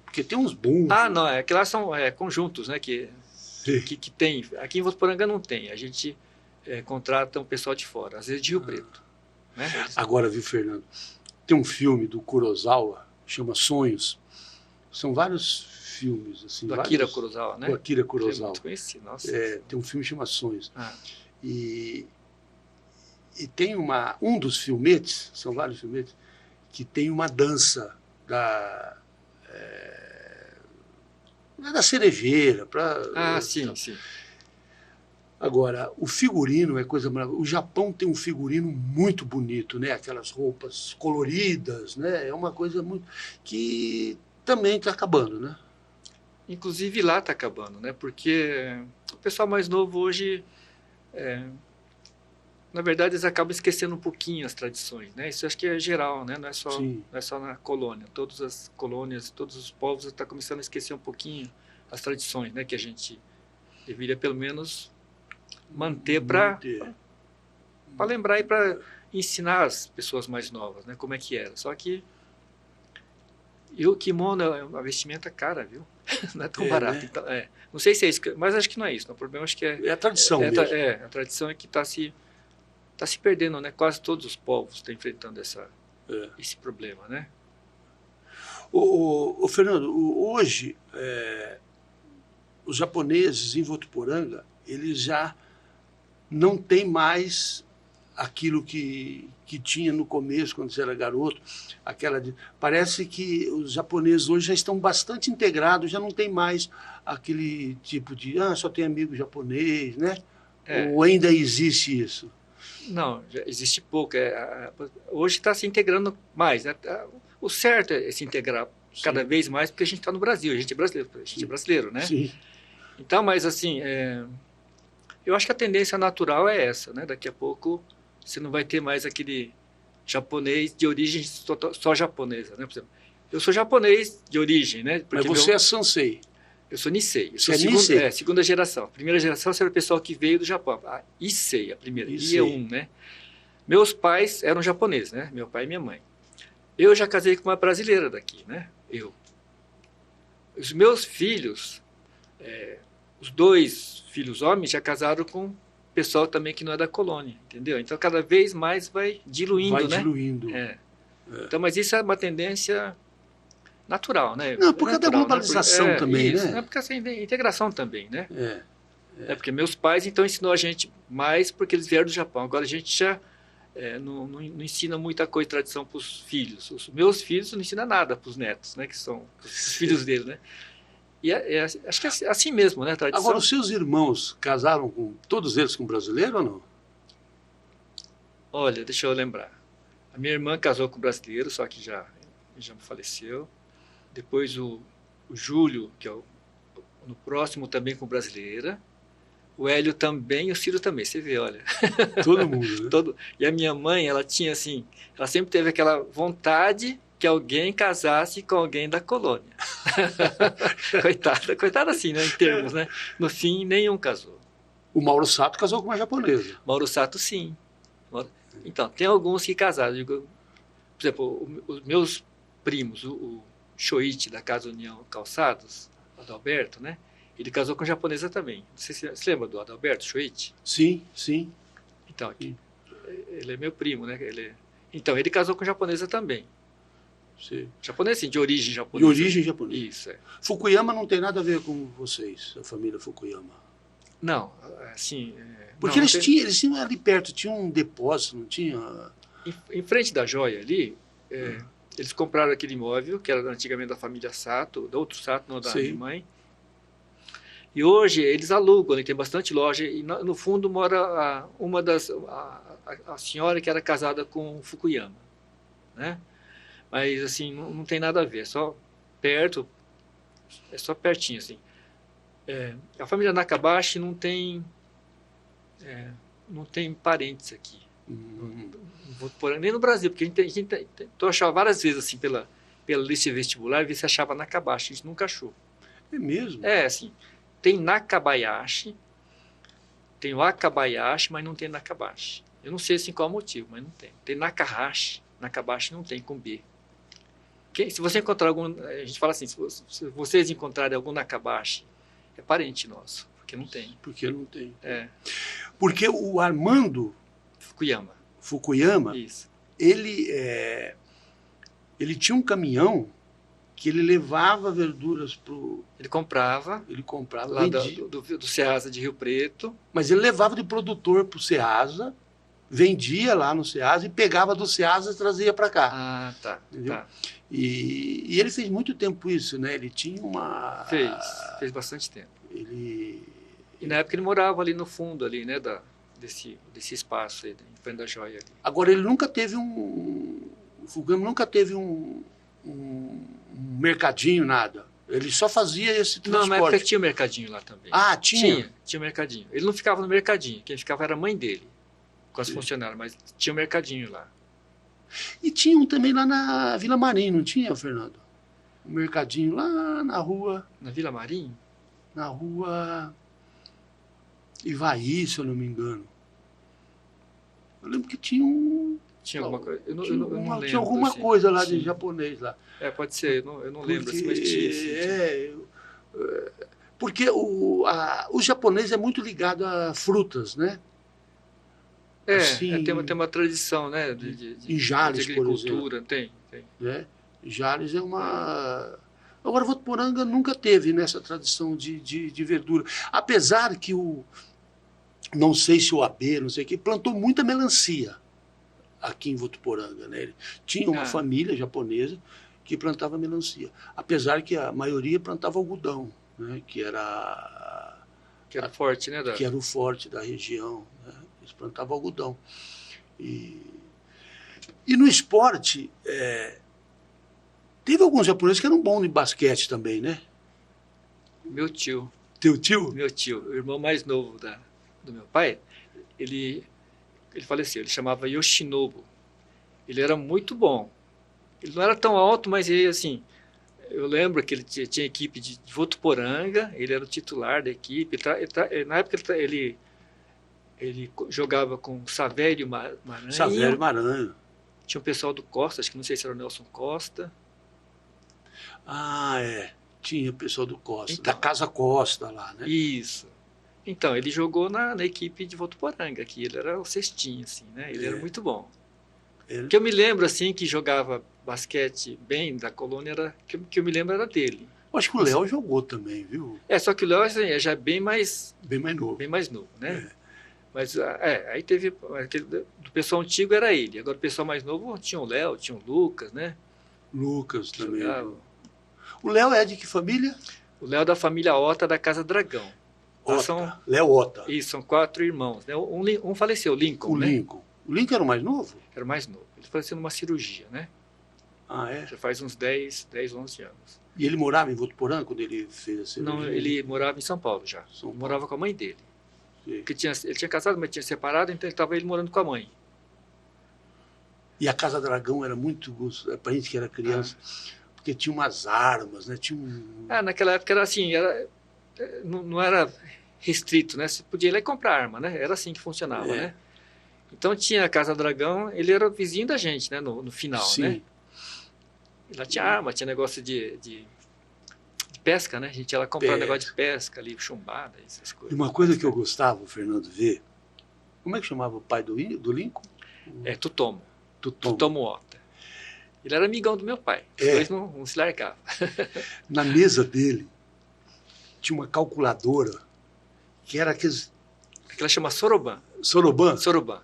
porque tem uns booms. Não, é que lá são conjuntos, né, que tem. Aqui em Votuporanga não tem. A gente contrata um pessoal de fora, às vezes de Rio Preto. Né? Agora, viu, Fernando? Tem um filme do Kurosawa, chama Sonhos. São vários filmes. Assim, do Akira Kurosawa, né? Do Akira Kurosawa. É muito conhecido, nossa. Tem um filme que chama Sonhos. E tem um dos filmetes, são vários filmetes, que tem uma dança da cerejeira. Sim, sim. Agora, o figurino é coisa maravilhosa. O Japão tem um figurino muito bonito, né? Aquelas roupas coloridas, né? É uma coisa muito... que também está acabando, né? Inclusive lá está acabando, né? Porque o pessoal mais novo hoje, na verdade, eles acabam esquecendo um pouquinho as tradições, né? Isso acho que é geral, né? Não é só na colônia. Todas as colônias, todos os povos estão começando a esquecer um pouquinho as tradições, né? Que a gente deveria pelo menos manter para lembrar e para ensinar as pessoas mais novas, né? Como é que era. Só que o kimono é uma vestimenta cara, viu? Não é tão barato. Né? Então, não sei se é isso, mas acho que não é isso. O problema acho que é a tradição mesmo. A tradição é que está se perdendo, né? Quase todos os povos estão enfrentando esse problema, né? O Fernando, hoje os japoneses em Votuporanga, eles já não têm mais aquilo que tinha no começo, quando você era garoto. Parece que os japoneses hoje já estão bastante integrados, já não tem mais aquele tipo de só tem amigo japonês, né? Ou ainda existe isso? Não, já existe pouco. Hoje está se integrando mais, né? O certo é se integrar cada vez mais, porque a gente está no Brasil, a gente é brasileiro, né? Sim. Então, mas assim, eu acho que a tendência natural é essa, né? Daqui a pouco você não vai ter mais aquele japonês de origem só japonesa, né? Por exemplo, eu sou japonês de origem, né? Mas você é Sansei. Eu sou Nisei. Eu sou Nisei? Segunda geração. A primeira geração era o pessoal que veio do Japão. A Issei, a primeira. Ie-1, né? Meus pais eram japoneses, né? Meu pai e minha mãe. Eu já casei com uma brasileira daqui, né? Os meus filhos, os 2 filhos homens já casaram com pessoal também que não é da colônia, entendeu? Então, cada vez mais vai diluindo, né? Vai diluindo. Então, mas isso é uma tendência natural, né? Não, por causa da globalização também, isso, né? Por causa da integração também, né? Porque meus pais, então, ensinou a gente mais porque eles vieram do Japão. Agora, a gente já não ensina muita coisa de tradição para os filhos. Os meus filhos não ensinam nada para os netos, né? Que são os filhos deles, né? E acho que é assim mesmo, né? A tradição. Agora, os seus irmãos casaram com todos eles com brasileiro ou não? Olha, deixa eu lembrar. A minha irmã casou com brasileiro, só que já faleceu. Depois o Júlio, que é no próximo também com brasileira. O Hélio também, e o Ciro também, você vê, olha. Todo mundo, né? E a minha mãe, ela tinha assim, ela sempre teve aquela vontade que alguém casasse com alguém da colônia. Coitada assim, né, em termos, né? No fim, nenhum casou. O Mauro Sato casou com uma japonesa. Mauro Sato, sim. Então, tem alguns que casaram. Por exemplo, os meus primos, o Shoichi, da Casa União Calçados, o Adalberto, né? Ele casou com japonesa também. Você lembra do Adalberto Shoichi? Sim, sim. Então, ele é meu primo, né? Então, ele casou com japonesa também. Sim. Japonês, sim, de origem japonesa. De origem japonesa. Isso, Fukuyama não tem nada a ver com vocês, a família Fukuyama. Não, assim... Porque eles tinham ali perto, tinha um depósito, não tinha... Em frente da joia ali, eles compraram aquele imóvel, que era antigamente da família Sato, do outro Sato, não da minha mãe. E hoje eles alugam, tem bastante loja, e no fundo mora a senhora que era casada com Fukuyama, né? Mas, assim, não tem nada a ver, é só perto, é só pertinho, assim. A família Nakabashi não tem parentes aqui. Nem no Brasil, porque a gente tentou achar várias vezes, assim, pela lista vestibular, ver se achava Nakabashi, a gente nunca achou. É mesmo? Assim, tem Nakabayashi, tem o Akabayashi, mas não tem Nakabashi. Eu não sei assim qual é o motivo, mas não tem. Tem Nakahashi, Nakabashi não tem com B. Se você encontrar algum... A gente fala assim, se vocês encontrarem algum Nakabashi, é parente nosso, porque não tem. Porque não tem. Porque o Armando Fukuyama, isso. Ele tinha um caminhão que ele levava verduras Ele comprava lá do Ceasa de Rio Preto. Mas ele levava de produtor para o Ceasa, vendia lá no Ceasa e pegava do Ceasa e trazia para cá. Ah, tá. Entendeu? Tá. E ele fez muito tempo isso, né? Ele tinha uma... Fez bastante tempo. E na época ele morava ali no fundo, ali, né, desse espaço aí, em frente da joia ali. Agora, ele nunca teve o Fukuyama nunca teve um mercadinho, nada. Ele só fazia esse transporte. Não, na época tinha um mercadinho lá também. Ah, tinha? Tinha um mercadinho. Ele não ficava no mercadinho, quem ficava era a mãe dele, com as funcionárias, mas tinha um mercadinho lá. E tinha um também lá na Vila Marim, não tinha, Fernando? Um mercadinho lá na rua... Na Vila Marim? Na rua Ivaí, se eu não me engano. Eu lembro que tinha um... Tinha alguma coisa? Eu não lembro. Tinha alguma assim, coisa lá de japonês lá. Pode ser, eu não lembro. Assim, mas tinha, porque o japonês é muito ligado a frutas, né? Assim, tem uma tradição, né? Em Jales, de agricultura, por exemplo. Tem. Jales é uma... Agora, Votuporanga nunca teve nessa tradição de verdura. Apesar que não sei se o AB, não sei o que, plantou muita melancia aqui em Votuporanga, né? Ele tinha uma família japonesa que plantava melancia, apesar que a maioria plantava algodão, né? Que era forte, né? Que era o forte da região, né? Eles plantavam algodão. E no esporte, teve alguns japoneses que eram bons em basquete também, né? Meu tio. Teu tio? Meu tio, o irmão mais novo do meu pai, ele faleceu, ele chamava Yoshinobu. Ele era muito bom. Ele não era tão alto, mas ele, assim, eu lembro que ele tinha equipe de Votuporanga, ele era o titular da equipe. Na época ele jogava com Savério Maranhão. Savério Maranhão. Tinha o pessoal do Costa, acho que não sei se era o Nelson Costa. Ah, tinha o pessoal do Costa, então, da Casa Costa lá, né? Isso. Então, ele jogou na equipe de Votuporanga, que ele era o cestinho, assim, né? Ele era muito bom. O que eu me lembro, assim, que jogava basquete bem da colônia, que eu me lembro era dele. Eu acho que o Léo jogou também, viu? Só que o Léo assim, já é bem mais novo. Bem mais novo, né? Mas, aí teve, do pessoal antigo era ele. Agora, o pessoal mais novo tinha o Léo, tinha o Lucas, né? Lucas também. O Léo é de que família? O Léo é da família Ota, da Casa Dragão. Léo Ota. Isso, são 4 irmãos. Né? Um faleceu, o Lincoln, né? O Lincoln era o mais novo? Era o mais novo. Ele faleceu numa cirurgia, né? Ah, é? Já faz uns 10, 11 anos. E ele morava em Votuporanga quando ele fez a cirurgia? Não, ele morava em São Paulo já. Morava com a mãe dele. Porque ele tinha casado, mas tinha separado, então ele estava morando com a mãe. E a Casa Dragão era muito gostosa, pra gente que era criança, porque tinha umas armas, né? Naquela época era assim, não era restrito, né? Você podia ir lá e comprar arma, né? Era assim que funcionava, né? Então tinha a Casa Dragão, ele era vizinho da gente, né? No final, né? E lá tinha arma, tinha negócio de pesca, né? A gente ia lá comprar um negócio de pesca ali, chumbada, essas coisas. E uma coisa que eu gostava, Fernando, ver, como é que chamava o pai do Lincoln? Tutomo. Tutomo Ota. Ele era amigão do meu pai. Os dois não se largavam. Na mesa dele tinha uma calculadora que era aquela chama Soroban. Soroban? Soroban.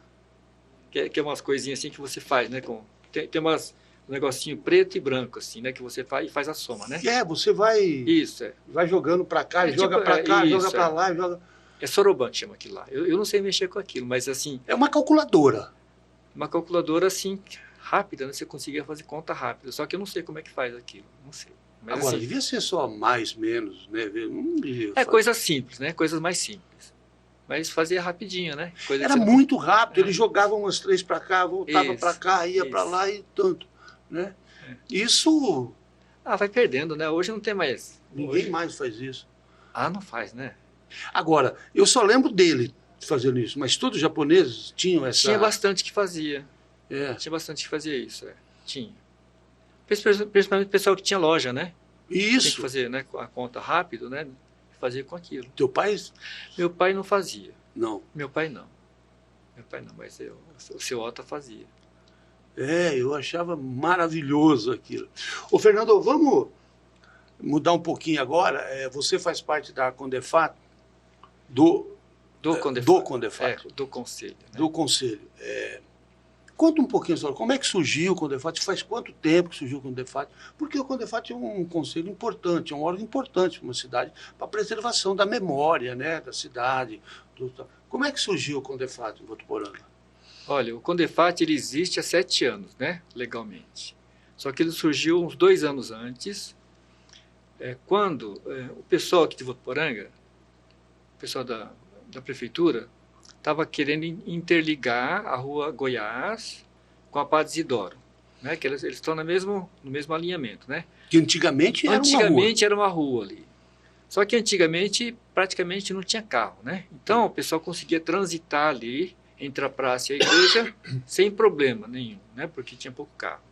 Que é umas coisinhas assim que você faz, né? Tem um negocinho preto e branco, assim, né? Que você faz e faz a soma, né? Você vai... Isso, vai jogando para cá, joga para cá, joga para lá, joga... É Soroban que chama aquilo lá. Eu não sei mexer com aquilo, mas assim... É uma calculadora. Uma calculadora, assim, rápida, né? Você conseguia fazer conta rápida. Só que eu não sei como é que faz aquilo. Não sei. Mas, agora, assim, devia ser só mais, menos, né? Não devia coisas simples, né? Coisas mais simples. Mas fazia rapidinho, né? Era muito rápido. Ele jogava umas 3 para cá, voltava para cá, ia para lá e tanto, né? Isso... vai perdendo, né? Hoje não tem mais... Ninguém mais faz isso. Não faz, né? Agora, eu só lembro dele fazendo isso, mas todos os japoneses tinham essa... Tinha bastante que fazia. Tinha bastante que fazia isso, Tinha. Principalmente o pessoal que tinha loja, né? Isso. Tinha que fazer, né, a conta rápido, né? Fazer com aquilo. Teu pai? Meu pai não fazia. Não. Meu pai não, mas o seu Ota fazia. Eu achava maravilhoso aquilo. Ô, Fernando, vamos mudar um pouquinho agora. Você faz parte da Condefat, do Condefat. Do conselho. Né? Do conselho. Conta um pouquinho sobre como é que surgiu o Condefat, faz quanto tempo que surgiu o Condefat, porque o Condefat é um conselho importante, é um órgão importante para uma cidade, para a preservação da memória, né, da cidade. Como é que surgiu o Condefat em Votuporanga? Olha, o Condefat ele existe há 7 anos, né, legalmente. Só que ele surgiu uns 2 anos antes, quando o pessoal aqui de Votuporanga, o pessoal da prefeitura, estava querendo interligar a rua Goiás com a Padre Isidoro, né? Que eles estão no mesmo alinhamento, né? Que antigamente era uma rua ali. Só que antigamente praticamente não tinha carro, né? Então o pessoal conseguia transitar ali entre a praça e a igreja sem problema nenhum, né? Porque tinha pouco carro.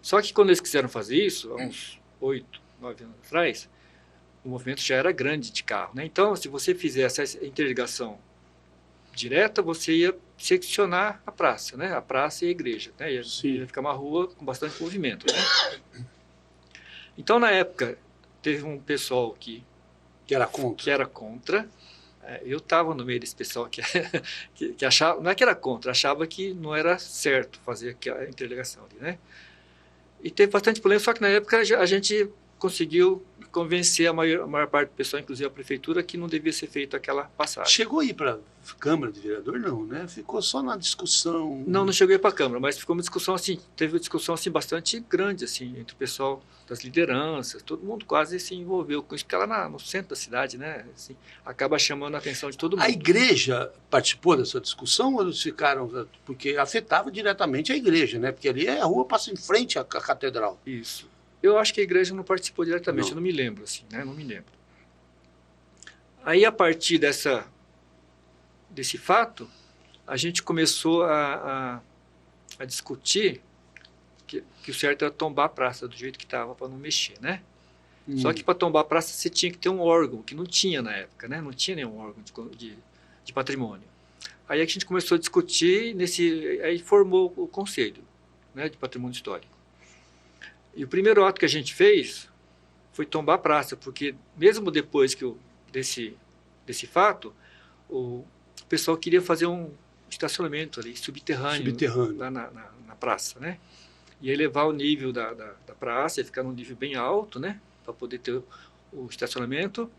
Só que quando eles quiseram fazer isso, há uns 8, 9 anos atrás, o movimento já era grande de carro, né? Então, se você fizesse essa interligação direta, você ia seccionar a praça, né? A praça e a igreja, né? Ia ficar uma rua com bastante movimento, né? Então, na época, teve um pessoal que era contra. Eu estava no meio desse pessoal que achava, não é que era contra, achava que não era certo fazer a interligação ali, né? E teve bastante problema, só que na época a gente conseguiu convencer a maior parte do pessoal, inclusive a prefeitura, que não devia ser feita aquela passagem. Chegou a ir para a Câmara de Vereador? Não, né? Ficou só na discussão. Não chegou a ir para a Câmara, mas ficou uma discussão assim, teve uma discussão assim bastante grande assim entre o pessoal das lideranças, todo mundo quase se envolveu com isso, porque lá no centro da cidade, né, assim, acaba chamando a atenção de todo mundo. A igreja participou dessa discussão ou eles ficaram, porque afetava diretamente a igreja, né? Porque ali a rua passa em frente à catedral. Isso. Eu acho que a igreja não participou diretamente, Não. eu não me lembro assim, né? Não me lembro. Aí a partir desse fato, a gente começou a discutir que o certo era tombar a praça do jeito que estava para não mexer, né? Só que para tombar a praça você tinha que ter um órgão, que não tinha na época, né? Não tinha nenhum órgão de patrimônio. Aí a gente começou a discutir, aí formou o Conselho, né, de Patrimônio Histórico. E o primeiro ato que a gente fez foi tombar a praça, porque mesmo depois desse fato, o pessoal queria fazer um estacionamento ali, subterrâneo. Lá na praça, né? E elevar o nível da praça, ia ficar num nível bem alto, né? Para poder ter o estacionamento.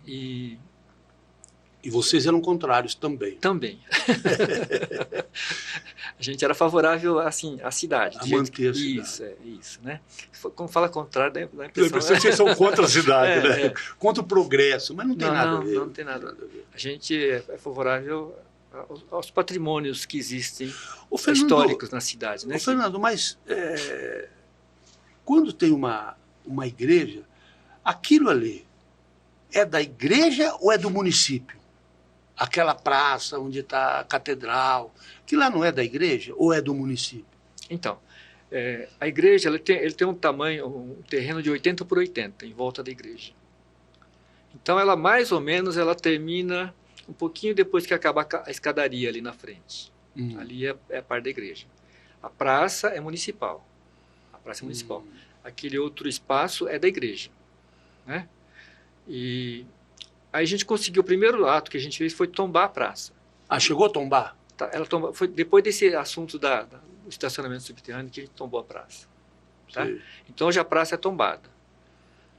E vocês eram contrários também? Também. A gente era favorável, assim, à cidade. A manter a cidade. Isso, né? Quando fala contrário, dá a impressão... Vocês são contra a cidade, né? Contra o progresso, mas não tem nada a ver. Não tem nada a ver. A gente é favorável aos patrimônios que existem históricos na cidade, né? Fernando, mas quando tem uma igreja, aquilo ali é da igreja ou é do município? Aquela praça onde está a catedral, que lá não é da igreja ou é do município? Então, a igreja ele tem um tamanho, um terreno de 80 por 80 em volta da igreja. Então, ela mais ou menos ela termina um pouquinho depois que acaba a escadaria ali na frente. Ali é a parte da igreja. A praça é municipal. Aquele outro espaço é da igreja, né? E aí a gente conseguiu, o primeiro ato que a gente fez foi tombar a praça. Ah, chegou a tombar? Ela tombou, foi depois desse assunto do estacionamento subterrâneo que a gente tombou a praça. Tá? Então hoje a praça é tombada.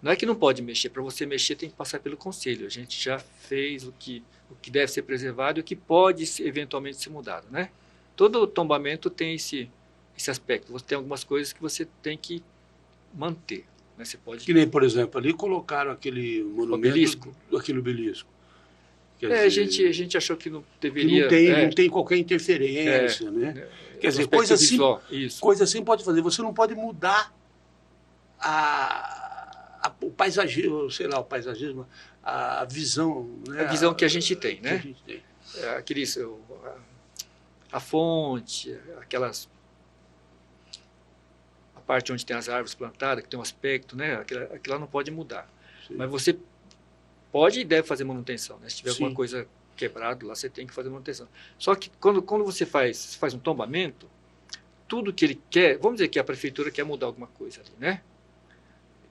Não é que não pode mexer, para você mexer tem que passar pelo conselho. A gente já fez o que deve ser preservado e o que pode eventualmente ser mudado, né? Todo tombamento tem esse aspecto. Você tem algumas coisas que você tem que manter. Né? Você pode... Que nem, por exemplo, ali colocaram aquele monumento, aquele obelisco. A gente achou que não deveria... Que não tem qualquer interferência, né? Quer dizer, coisa assim pode fazer. Você não pode mudar o paisagismo, sei lá, a visão. Né? A visão que a gente tem, né? Que a gente tem. A fonte, a parte onde tem as árvores plantadas, que tem um aspecto, né? Aquilo lá não pode mudar. Sim. Mas você pode e deve fazer manutenção, né? Se tiver alguma coisa quebrada lá, você tem que fazer manutenção. Só que quando você faz um tombamento, tudo que ele quer, vamos dizer que a prefeitura quer mudar alguma coisa ali, né?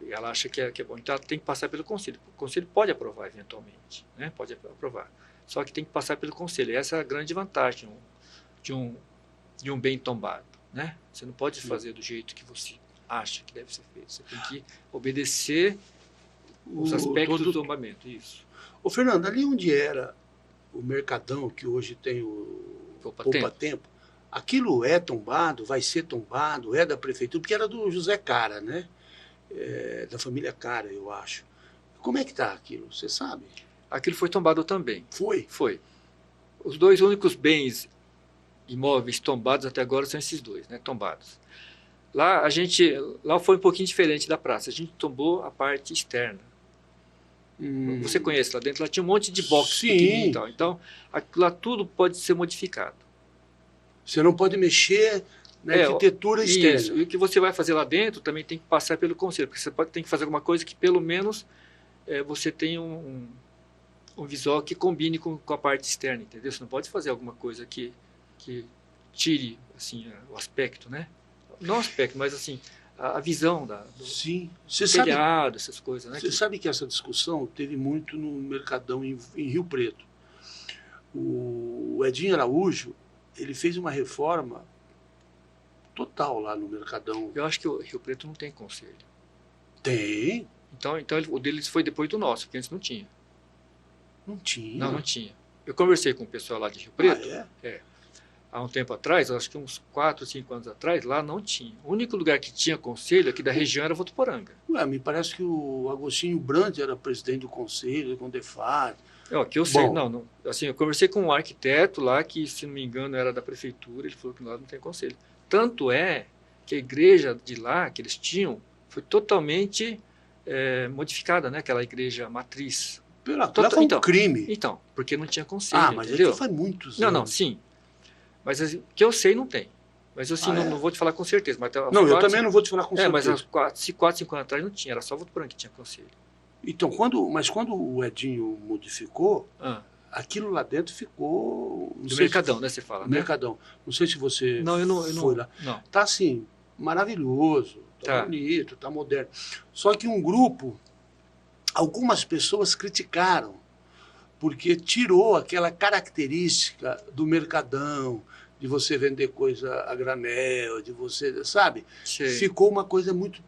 E ela acha que é bom, então ela tem que passar pelo conselho. O conselho pode aprovar eventualmente, né? Pode aprovar. Só que tem que passar pelo conselho. E essa é a grande vantagem de um bem tombado, né? Você não pode fazer do jeito que você acha que deve ser feito. Você tem que obedecer os aspectos do tombamento. Isso. Ô, Fernando, ali onde era o Mercadão, que hoje tem o Poupa-Tempo, aquilo é tombado, vai ser tombado, é da prefeitura, porque era do José Cara, né? Da família Cara, eu acho. Como é que está aquilo? Você sabe? Aquilo foi tombado também. Foi? Foi. Os dois únicos bens imóveis tombados até agora são esses dois, né? Tombados. Lá foi um pouquinho diferente da praça. A gente tombou a parte externa. Você conhece lá dentro? Lá tinha um monte de box pequenininho e tal. Então, lá tudo pode ser modificado. Você não pode mexer na arquitetura externa. Isso. E o que você vai fazer lá dentro também tem que passar pelo conselho, porque você tem que fazer alguma coisa que pelo menos você tenha um visual que combine com a parte externa, entendeu? Você não pode fazer alguma coisa que tire assim, o aspecto, né? Não o aspecto, mas assim, a visão do Sim. telhado, essas coisas, né? Você sabe que essa discussão teve muito no Mercadão em Rio Preto. O Edinho Araújo, ele fez uma reforma total lá no Mercadão. Eu acho que o Rio Preto não tem conselho. Tem? Então o deles foi depois do nosso, porque antes não tinha. Não tinha. Não tinha. Eu conversei com o pessoal lá de Rio Preto. É? Há um tempo atrás, acho que uns 4 ou 5 anos atrás, lá não tinha. O único lugar que tinha conselho aqui da região era Votuporanga. Ué, me parece que o Agostinho Brandt era presidente do conselho, do Condefat. Que eu sei, não, assim, eu conversei com um arquiteto lá que, se não me engano, era da prefeitura, ele falou que lá não tem conselho. Tanto é que a igreja de lá, que eles tinham, foi totalmente modificada, né? Aquela igreja matriz. Foi um crime. Então, porque não tinha conselho, mas entendeu? Isso faz muitos anos. Não, sim. Mas assim, que eu sei, não tem. Mas assim, não vou te falar com certeza. Mas eu também não vou te falar com certeza. Mas há 4, 5 anos atrás não tinha, era só Votuporanga que tinha conselho. Então, quando o Edinho modificou, aquilo lá dentro ficou... Do Mercadão, né, você fala, né? Mercadão. Não sei se você foi lá. Não. Tá assim, maravilhoso, tá bonito, tá moderno. Só que um grupo, algumas pessoas criticaram, porque tirou aquela característica do Mercadão, de você vender coisa a granel, de você, sabe? Sim. Ficou uma coisa muito...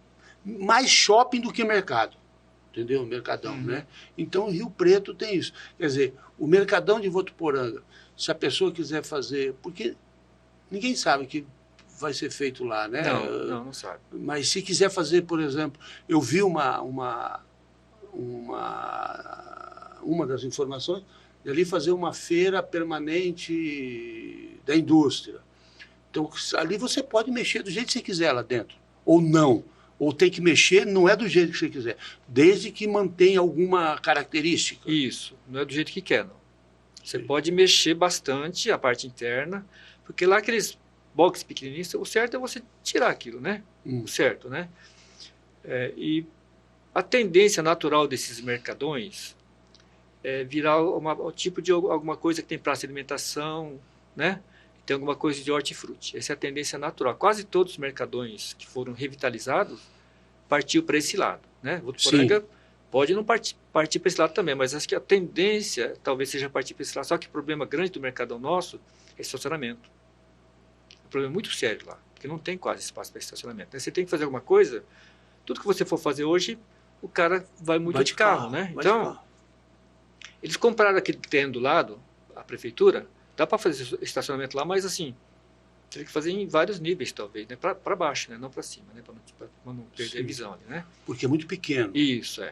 mais shopping do que mercado. Entendeu? Mercadão, né? Então, Rio Preto tem isso. Quer dizer, o Mercadão de Votuporanga, se a pessoa quiser fazer... Porque ninguém sabe o que vai ser feito lá, né? Não sabe. Mas se quiser fazer, por exemplo... Eu vi uma das informações, de ali fazer uma feira permanente da indústria. Então, ali você pode mexer do jeito que você quiser lá dentro. Ou não. Ou tem que mexer, não é do jeito que você quiser, desde que mantenha alguma característica. Isso, não é do jeito que quer, não. Você pode mexer bastante a parte interna, porque lá aqueles boxes pequenininhos, o certo é você tirar aquilo, né? O certo, né? E a tendência natural desses mercadões é virar um tipo de alguma coisa que tem praça de alimentação, né? Tem alguma coisa de hortifruti. Essa é a tendência natural. Quase todos os mercadões que foram revitalizados partiu para esse lado, né? Votuporanga pode não partir para esse lado também, mas acho que a tendência talvez seja partir para esse lado. Só que o problema grande do mercadão nosso é estacionamento. É um problema muito sério lá, porque não tem quase espaço para estacionamento. Você tem que fazer alguma coisa, tudo que você for fazer hoje, o cara vai muito de carro, né? Então, eles compraram aquele terreno do lado, a prefeitura. Dá para fazer estacionamento lá, mas assim, teria que fazer em vários níveis, talvez, né? Para baixo, né? Não para cima, né? Para não perder a visão ali, né? Porque é muito pequeno. Isso,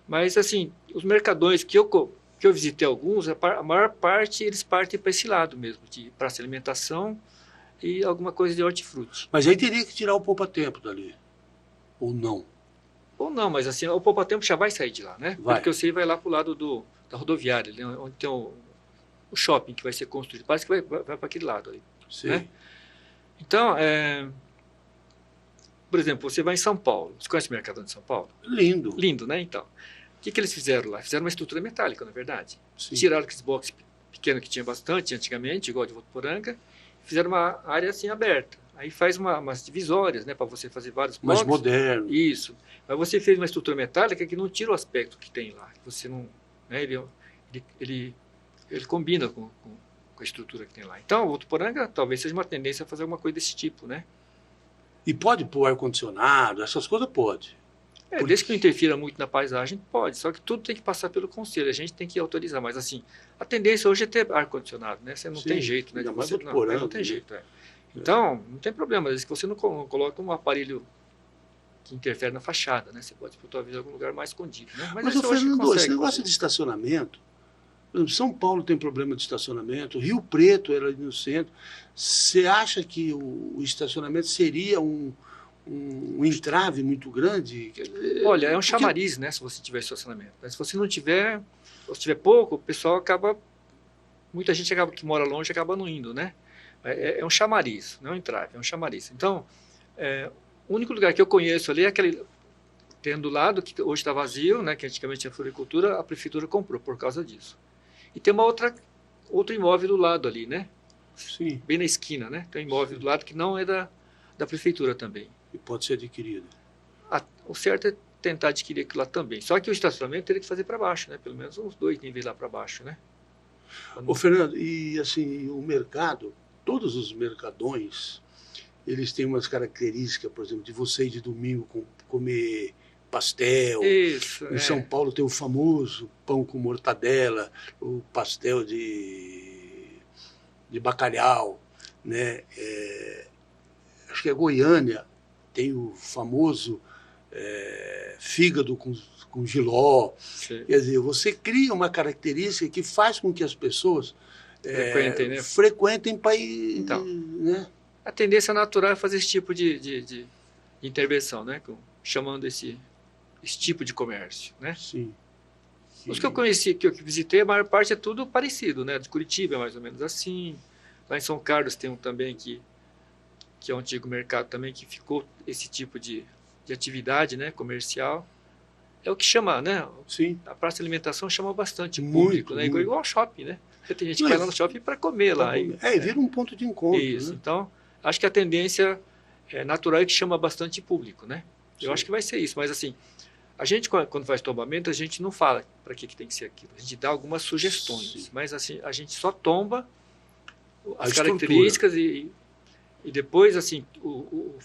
Mas, assim, os mercadões que eu visitei alguns, a maior parte, eles partem para esse lado mesmo, de praça de alimentação e alguma coisa de hortifruti. Mas aí teria que tirar o poupa-tempo dali, ou não? Ou não, mas assim, o poupa-tempo já vai sair de lá, né? Vai. Porque eu sei, vai lá para o lado da rodoviária, né? Onde tem o shopping que vai ser construído. Parece que vai para aquele lado aí. Sim. Né? Então, por exemplo, você vai em São Paulo. Você conhece o Mercadão de São Paulo? Lindo. Lindo, né? Então, o que eles fizeram lá? Fizeram uma estrutura metálica, na verdade. Sim. Tiraram aqueles boxes pequenos que tinha bastante antigamente, igual de Votuporanga, fizeram uma área assim aberta. Aí faz umas divisórias, né? Para você fazer vários boxes. Mais moderno. Isso. Mas você fez uma estrutura metálica que não tira o aspecto que tem lá. Você não... Né? Ele combina com a estrutura que tem lá. Então, o Votuporanga talvez seja uma tendência a fazer alguma coisa desse tipo, né? E pode pôr ar-condicionado, essas coisas pode. Desde que não interfira muito na paisagem, pode. Só que tudo tem que passar pelo conselho, a gente tem que autorizar. Mas assim, a tendência hoje é ter ar-condicionado, né? Você não tem jeito, né? Não tem jeito, Então, não tem problema, desde que você não coloca um aparelho que interfere na fachada, né? Você pode, talvez, em algum lugar mais escondido, né? Mas Fernando, esse negócio de estacionamento, por exemplo, São Paulo tem problema de estacionamento, Rio Preto era ali no centro. Você acha que o estacionamento seria um entrave muito grande? Olha, é um chamariz, né, se você tiver estacionamento. Mas se você não tiver, ou se tiver pouco, o pessoal acaba... Muita gente que mora longe acaba não indo, né? É um chamariz, não é um entrave, é um chamariz. Então, o único lugar que eu conheço ali é aquele terreno do lado, que hoje está vazio, né, que antigamente tinha floricultura, a prefeitura comprou por causa disso. E tem outro imóvel do lado ali, né? Sim. Bem na esquina, né? Tem um imóvel do lado que não é da prefeitura também. E pode ser adquirido. O certo é tentar adquirir aquilo lá também. Só que o estacionamento teria que fazer para baixo, né? Pelo menos uns 2 níveis lá para baixo, né? Ô, Fernando, e assim, o mercado, todos os mercadões, eles têm umas características, por exemplo, de você ir de domingo comer pastel. Isso, em São Paulo tem o famoso pão com mortadela, o pastel de bacalhau, né? Acho que é Goiânia, tem o famoso fígado com jiló. Sim. Quer dizer, você cria uma característica que faz com que as pessoas Frequentem, né? frequentem para ir... Então, né? a tendência natural é fazer esse tipo de intervenção, né? Chamando esse tipo de comércio, né? Sim. Os que eu conheci, que eu visitei, a maior parte é tudo parecido, né? De Curitiba é mais ou menos assim. Lá em São Carlos tem um também que é um antigo mercado também, que ficou esse tipo de atividade, né? Comercial. É o que chama, né? Sim. A praça de alimentação chama bastante Muito, público, né? Igual ao shopping, né? Tem gente que Não, vai lá no shopping para comer lá. Vira um ponto de encontro. Isso. Né? Então, acho que a tendência natural é que chama bastante público, né? Eu Sim. acho que vai ser isso. Mas assim, a gente quando faz tombamento, a gente não fala para que tem que ser aquilo. A gente dá algumas sugestões. Sim. Mas assim, a gente só tomba as estrutura. características e depois, assim, o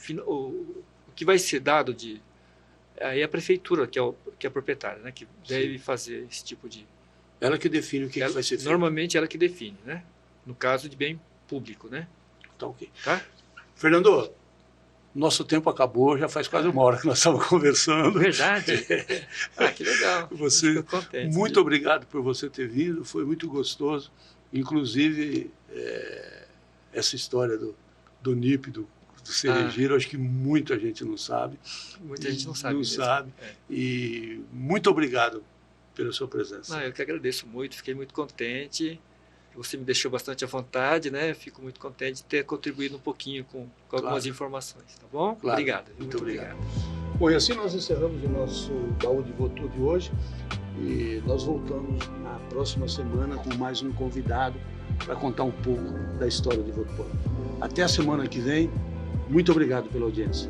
que vai ser dado aí é a prefeitura, que é a proprietária, né? Que deve fazer esse tipo de... Ela que define o que vai ser feito. Normalmente ela que define, né? No caso de bem público, né? Tá ok. Tá? Fernando, nosso tempo acabou, já faz quase 1 hora que nós estamos conversando. Verdade? Que legal. Você, fico contente. Muito obrigado por você ter vindo, foi muito gostoso. Inclusive, essa história do NIP, do Cerejeiro, acho que muita gente não sabe. Muita gente não sabe. Não mesmo. sabe. E muito obrigado pela sua presença. Eu que agradeço muito, fiquei muito contente. Você me deixou bastante à vontade, né? Fico muito contente de ter contribuído um pouquinho com algumas informações, tá bom? Claro. Obrigado. Muito obrigado. Bom, e assim nós encerramos o nosso Baú de Votor de hoje e nós voltamos na próxima semana com mais um convidado para contar um pouco da história de Votuporanga. Até a semana que vem. Muito obrigado pela audiência.